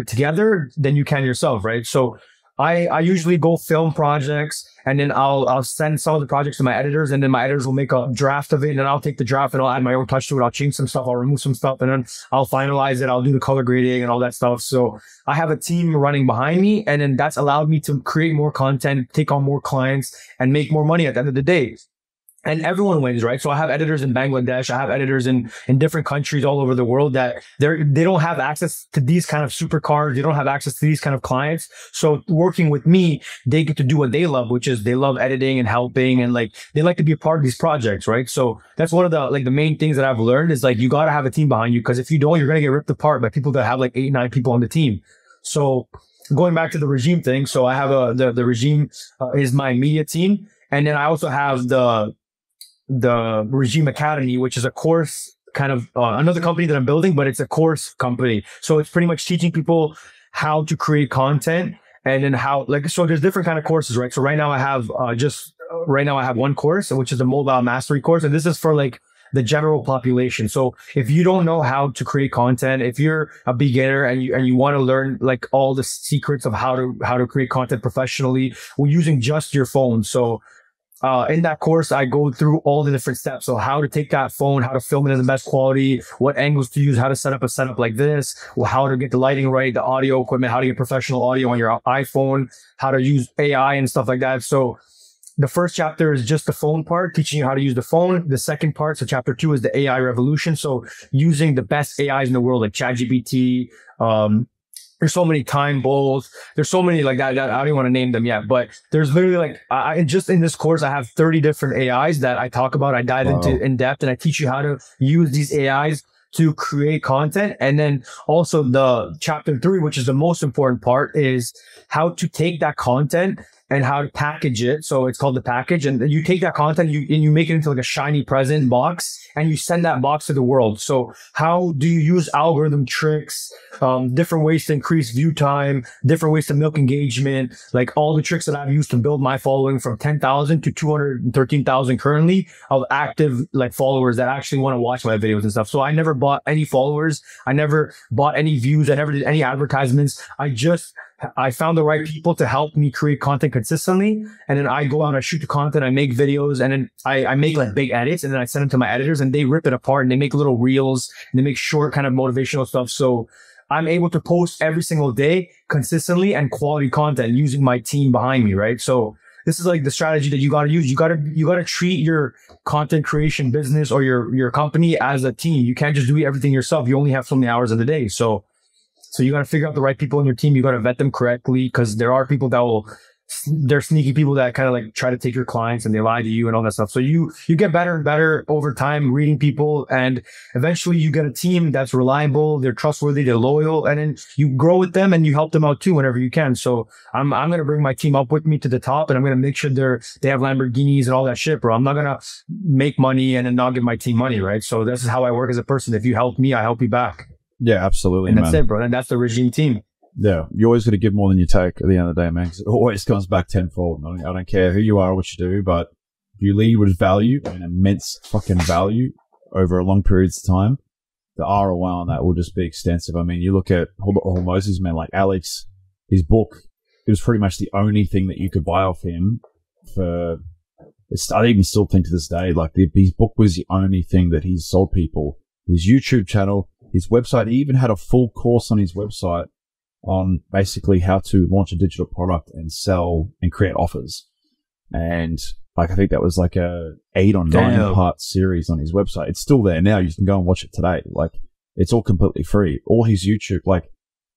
together than you can yourself, right? So I usually go film projects, and then I'll send some of the projects to my editors, and then my editors will make a draft of it, and then I'll take the draft and I'll add my own touch to it. I'll change some stuff, I'll remove some stuff, and then I'll finalize it. I'll do the color grading and all that stuff. So I have a team running behind me, and then that's allowed me to create more content, take on more clients, and make more money at the end of the day. And everyone wins, right? So I have editors in Bangladesh. I have editors in different countries all over the world that they don't have access to these kind of supercars. They don't have access to these kind of clients. So working with me, they get to do what they love, which is they love editing and helping, and like they like to be a part of these projects, right? So that's one of the main things that I've learned is like you got to have a team behind you, because if you don't, you're gonna get ripped apart by people that have like 8, 9 people on the team. So going back to the Regime thing, so I have the Regime is my media team, and then I also have the Regime Academy, which is a course kind of another company that I'm building, but it's a course company. So it's pretty much teaching people how to create content, and then so there's different kind of courses, right? So right now I have one course, which is a mobile mastery course. And this is for like the general population. So if you don't know how to create content, if you're a beginner and you want to learn like all the secrets of how to create content professionally, we're using just your phone. So in that course, I go through all the different steps. So how to take that phone, how to film it in the best quality, what angles to use, how to set up a setup like this, how to get the lighting right, the audio equipment, how to get professional audio on your iPhone, how to use AI and stuff like that. So the first chapter is just the phone part, teaching you how to use the phone. The second part, so chapter 2, is the AI revolution. So using the best AIs in the world, like ChatGPT, there's so many time bowls. There's so many like that. I don't even want to name them yet, but there's literally like, I just in this course, I have 30 different AIs that I talk about. I dive into in depth, and I teach you how to use these AIs to create content. And then also the chapter 3, which is the most important part, is how to take that content and how to package it. So it's called the package. And you take that content, you make it into like a shiny present box, and you send that box to the world. So how do you use algorithm tricks, different ways to increase view time, different ways to milk engagement, like all the tricks that I've used to build my following from 10,000 to 213,000 currently of active like followers that actually want to watch my videos and stuff. So I never bought any followers. I never bought any views. I never did any advertisements. I just I found the right people to help me create content consistently. And then I go out, I shoot the content, I make videos, and then I make like big edits, and then I send them to my editors, and they rip it apart, and they make little reels, and they make short kind of motivational stuff. So I'm able to post every single day consistently and quality content using my team behind me, right? So this is like the strategy that you got to use. You got to treat your content creation business or your company as a team. You can't just do everything yourself. You only have so many hours in the day. So you got to figure out the right people in your team. You got to vet them correctly, because there are people that they're sneaky people that kind of like try to take your clients and they lie to you and all that stuff. So you get better and better over time reading people, and eventually you get a team that's reliable, they're trustworthy, they're loyal, and then you grow with them and you help them out too whenever you can. So I'm going to bring my team up with me to the top, and I'm going to make sure they have Lamborghinis and all that shit, bro. I'm not going to make money and then not give my team money, right? So this is how I work as a person. If you help me, I help you back. Yeah, absolutely. And that's it, bro. And that's the regime team. Yeah, you always got to give more than you take at the end of the day, man. 'Cause it always comes back tenfold. I don't care who you are or what you do, but if you lead with value and immense fucking value over a long periods of time, the ROI on that will just be extensive. I mean, you look at Hormozzi's, man, like Alex, his book, it was pretty much the only thing that you could buy off him for, I even still think to this day, like his book was the only thing that he's sold people. His YouTube channel, his website, he even had a full course on his website on basically how to launch a digital product and sell and create offers. And like, I think that was like a 8 or 9 part series on his website. It's still there now. You can go and watch it today. Like, it's all completely free. All his YouTube, like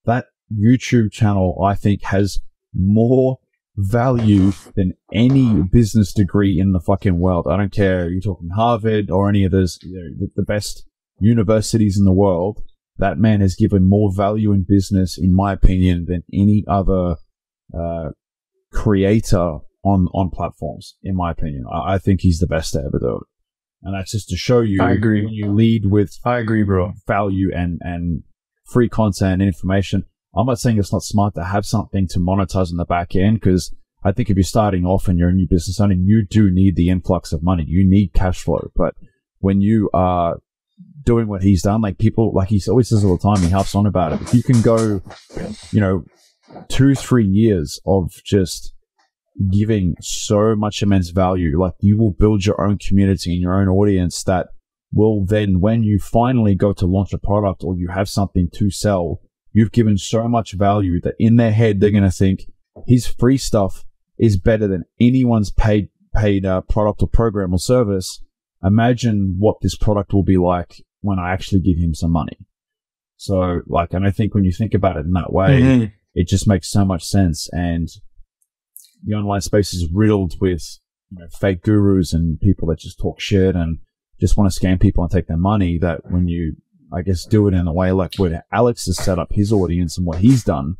that YouTube channel, I think has more value than any business degree in the fucking world. I don't care. You're talking Harvard or any of those, the best universities in the world. That man has given more value in business, in my opinion, than any other creator on platforms, in my opinion. I think he's the best to ever do it. And that's just to show you, I agree. When you lead with bro, value and free content and information. I'm not saying it's not smart to have something to monetize in the back end, because I think if you're starting off and you're a new business owner, you do need the influx of money. You need cash flow. But when you are doing what he's done, like people, like he always says all the time, he harps on about it. If you can go, 2-3 years of just giving so much immense value, like you will build your own community and your own audience that will then, when you finally go to launch a product or you have something to sell, you've given so much value that in their head, they're going to think his free stuff is better than anyone's paid product or program or service. Imagine what this product will be like when I actually give him some money. So, like, and I think when you think about it in that way, it just makes so much sense. And the online space is riddled with fake gurus and people that just talk shit and just want to scam people and take their money, that when you, I guess, do it in a way like where Alex has set up his audience and what he's done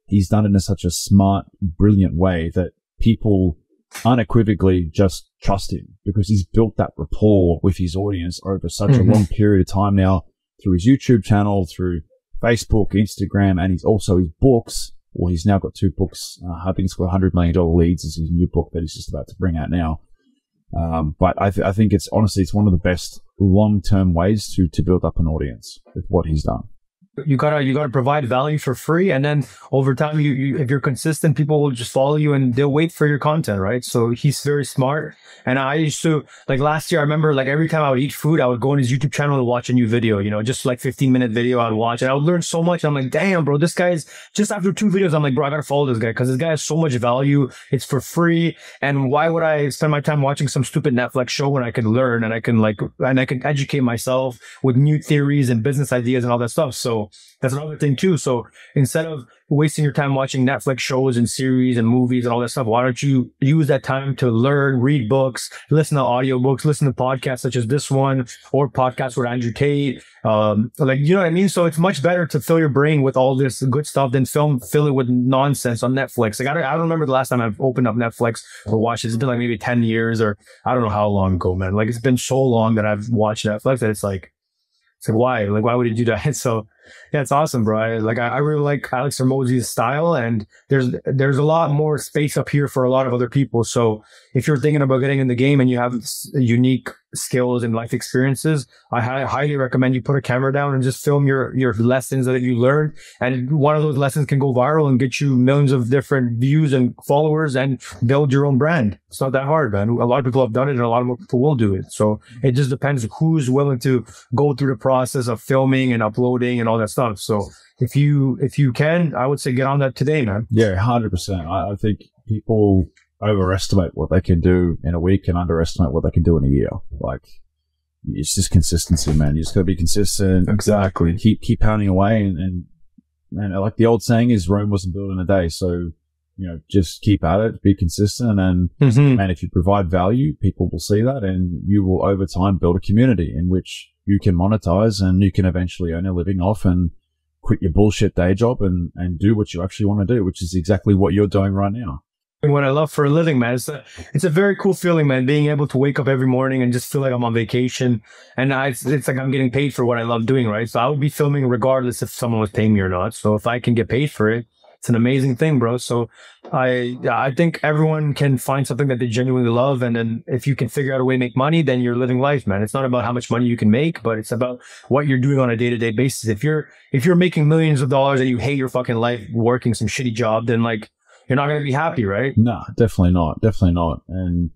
it in such a smart, brilliant way that people unequivocally just trust him, because he's built that rapport with his audience over such a long period of time now, through his YouTube channel, through Facebook, Instagram, and he's also his books. Well, he's now got 2 books. I think it's got $100 million Leads is his new book that he's just about to bring out now. But I think it's honestly, it's one of the best long-term ways to build up an audience with what he's done. You gotta provide value for free, and then over time, you if you're consistent, people will just follow you and they'll wait for your content, right? So he's very smart. And I used to, like last year, I remember like every time I would eat food, I would go on his YouTube channel and watch a new video, just like 15-minute video I'd watch, and I would learn so much. I'm like, damn, bro, this guy's just after 2 videos. I'm like, bro, I gotta follow this guy because this guy has so much value. It's for free, and why would I spend my time watching some stupid Netflix show when I can learn and I can educate myself with new theories and business ideas and all that stuff? So that's another thing too. So instead of wasting your time watching Netflix shows and series and movies and all that stuff, why don't you use that time to learn, read books, listen to audiobooks, listen to podcasts such as this one, or podcasts with Andrew Tate. You know what I mean? So it's much better to fill your brain with all this good stuff than fill it with nonsense on Netflix. Like I don't remember the last time I've opened up Netflix or watched it. It's been like maybe 10 years, or I don't know how long ago, man. Like it's been so long that I've watched Netflix that it's like why? Like why would you do that? So Yeah, it's awesome, bro. I really like Alex Hormozi's style, and there's a lot more space up here for a lot of other people. So if you're thinking about getting in the game and you have unique skills and life experiences, I highly recommend you put a camera down and just film your lessons that you learned. And one of those lessons can go viral and get you millions of different views and followers and build your own brand. It's not that hard, man. A lot of people have done it, and a lot of people will do it. So it just depends who's willing to go through the process of filming and uploading and all that stuff. So if you can, I would say get on that today, man. Yeah, 100%. I think people overestimate what they can do in a week and underestimate what they can do in a year. Like, it's just consistency, man. You just got to be consistent. Exactly. Keep pounding away, and like the old saying is, Rome wasn't built in a day. So, just keep at it, be consistent, and if you provide value, people will see that, and you will over time build a community in which you can monetize, and you can eventually earn a living off and quit your bullshit day job and do what you actually want to do, which is exactly what you're doing right now. And what I love for a living, man, it's a very cool feeling, man, being able to wake up every morning and just feel like I'm on vacation. And it's like I'm getting paid for what I love doing, right? So I would be filming regardless if someone was paying me or not. So if I can get paid for it, it's an amazing thing, bro. So I think everyone can find something that they genuinely love. And then if you can figure out a way to make money, then you're living life, man. It's not about how much money you can make, but it's about what you're doing on a day-to-day basis. If you're making millions of dollars and you hate your fucking life working some shitty job, then like, you're not going to be happy, right? No, definitely not. Definitely not. And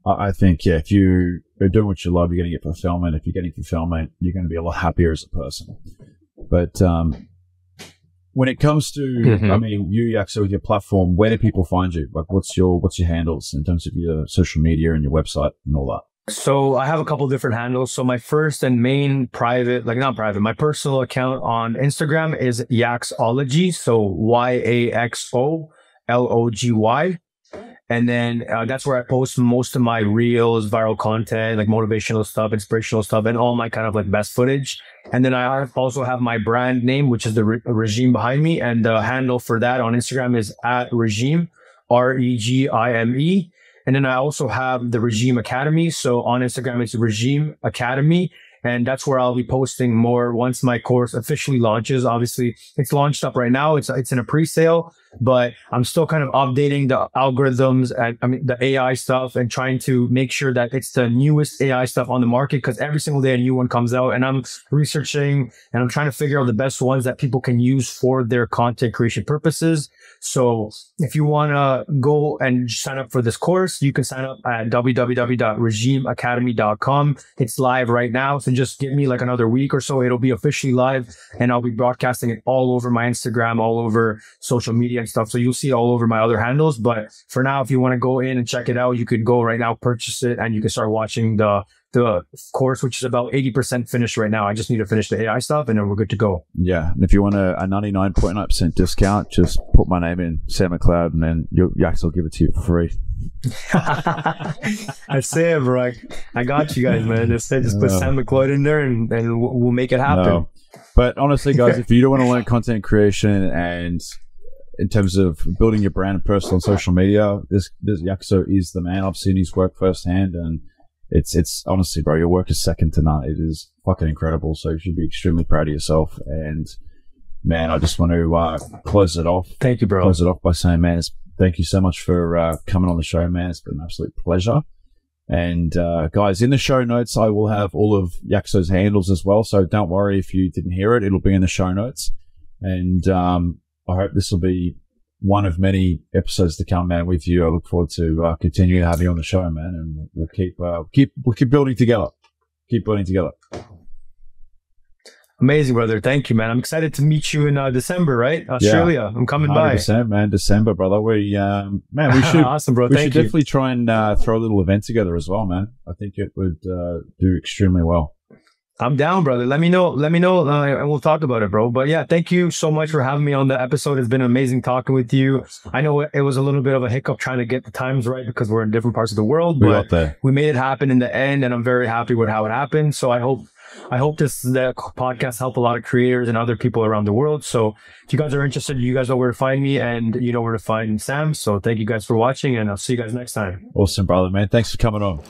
I think, yeah, if you're doing what you love, you're going to get fulfillment. If you're getting fulfillment, you're going to be a lot happier as a person. But when it comes to, I mean, you, Yaxo, with your platform, where do people find you? Like, what's your handles in terms of your social media and your website and all that? So I have a couple different handles. So my first and main private, like not private, my personal account on Instagram is Yaxology. So YAXO. LOGY. And then that's where I post most of my reels, viral content, like motivational stuff, inspirational stuff, and all my kind of like best footage. And then I also have my brand name, which is the Regime behind me. And the handle for that on Instagram is @Regime, REGIME. And then I also have the Regime Academy. So on Instagram, it's Regime Academy. And that's where I'll be posting more once my course officially launches. Obviously, it's launched up right now. It's in a pre-sale, but I'm still kind of updating the algorithms and the AI stuff and trying to make sure that it's the newest AI stuff on the market, because every single day a new one comes out, and I'm researching and I'm trying to figure out the best ones that people can use for their content creation purposes. So if you want to go and sign up for this course, you can sign up at www.regimeacademy.com. It's live right now. So just give me like another week or so. It'll be officially live, and I'll be broadcasting it all over my Instagram, all over social media and stuff. So you'll see it all over my other handles. But for now, if you want to go in and check it out, you could go right now, purchase it, and you can start watching the course, which is about 80% finished right now. I just need to finish the AI stuff, and then we're good to go. Yeah. And if you want a 99.9% discount, just put my name in, Sam McLeod, and then Yaxo will give it to you for free. I say it, bro. I got you guys, man. Just put Sam McLeod in there, and we'll make it happen. No. But honestly, guys, if you do want to learn content creation and in terms of building your brand and personal and social media, this Yaxo is the man. I've seen his work firsthand, and it's honestly, bro, your work is second to none. It is fucking incredible. So you should be extremely proud of yourself. And man, I just want to close it off. Thank you, bro. Close it off by saying, man, thank you so much for coming on the show, man. It's been an absolute pleasure. And guys, in the show notes, I will have all of Yaxo's handles as well. So don't worry if you didn't hear it. It'll be in the show notes. And I hope this will be one of many episodes to come, man, with you. I look forward to continuing to have you on the show, man, and we'll keep building together. Keep building together. Amazing, brother. Thank you, man. I'm excited to meet you in December, right? Australia. Yeah, I'm coming 100%, by. Man, December, brother. We should awesome, bro. We should definitely try and throw a little event together as well, man. I think it would do extremely well. I'm down, brother. Let me know, and we'll talk about it, bro. But yeah, thank you so much for having me on the episode. It's been amazing talking with you. I know it was a little bit of a hiccup trying to get the times right because we're in different parts of the world, but we made it happen in the end, and I'm very happy with how it happened. So I hope the podcast help a lot of creators and other people around the world. So if you guys are interested, you guys know where to find me, and you know where to find Sam. So thank you guys for watching, and I'll see you guys next time. Awesome, brother, man. Thanks for coming on.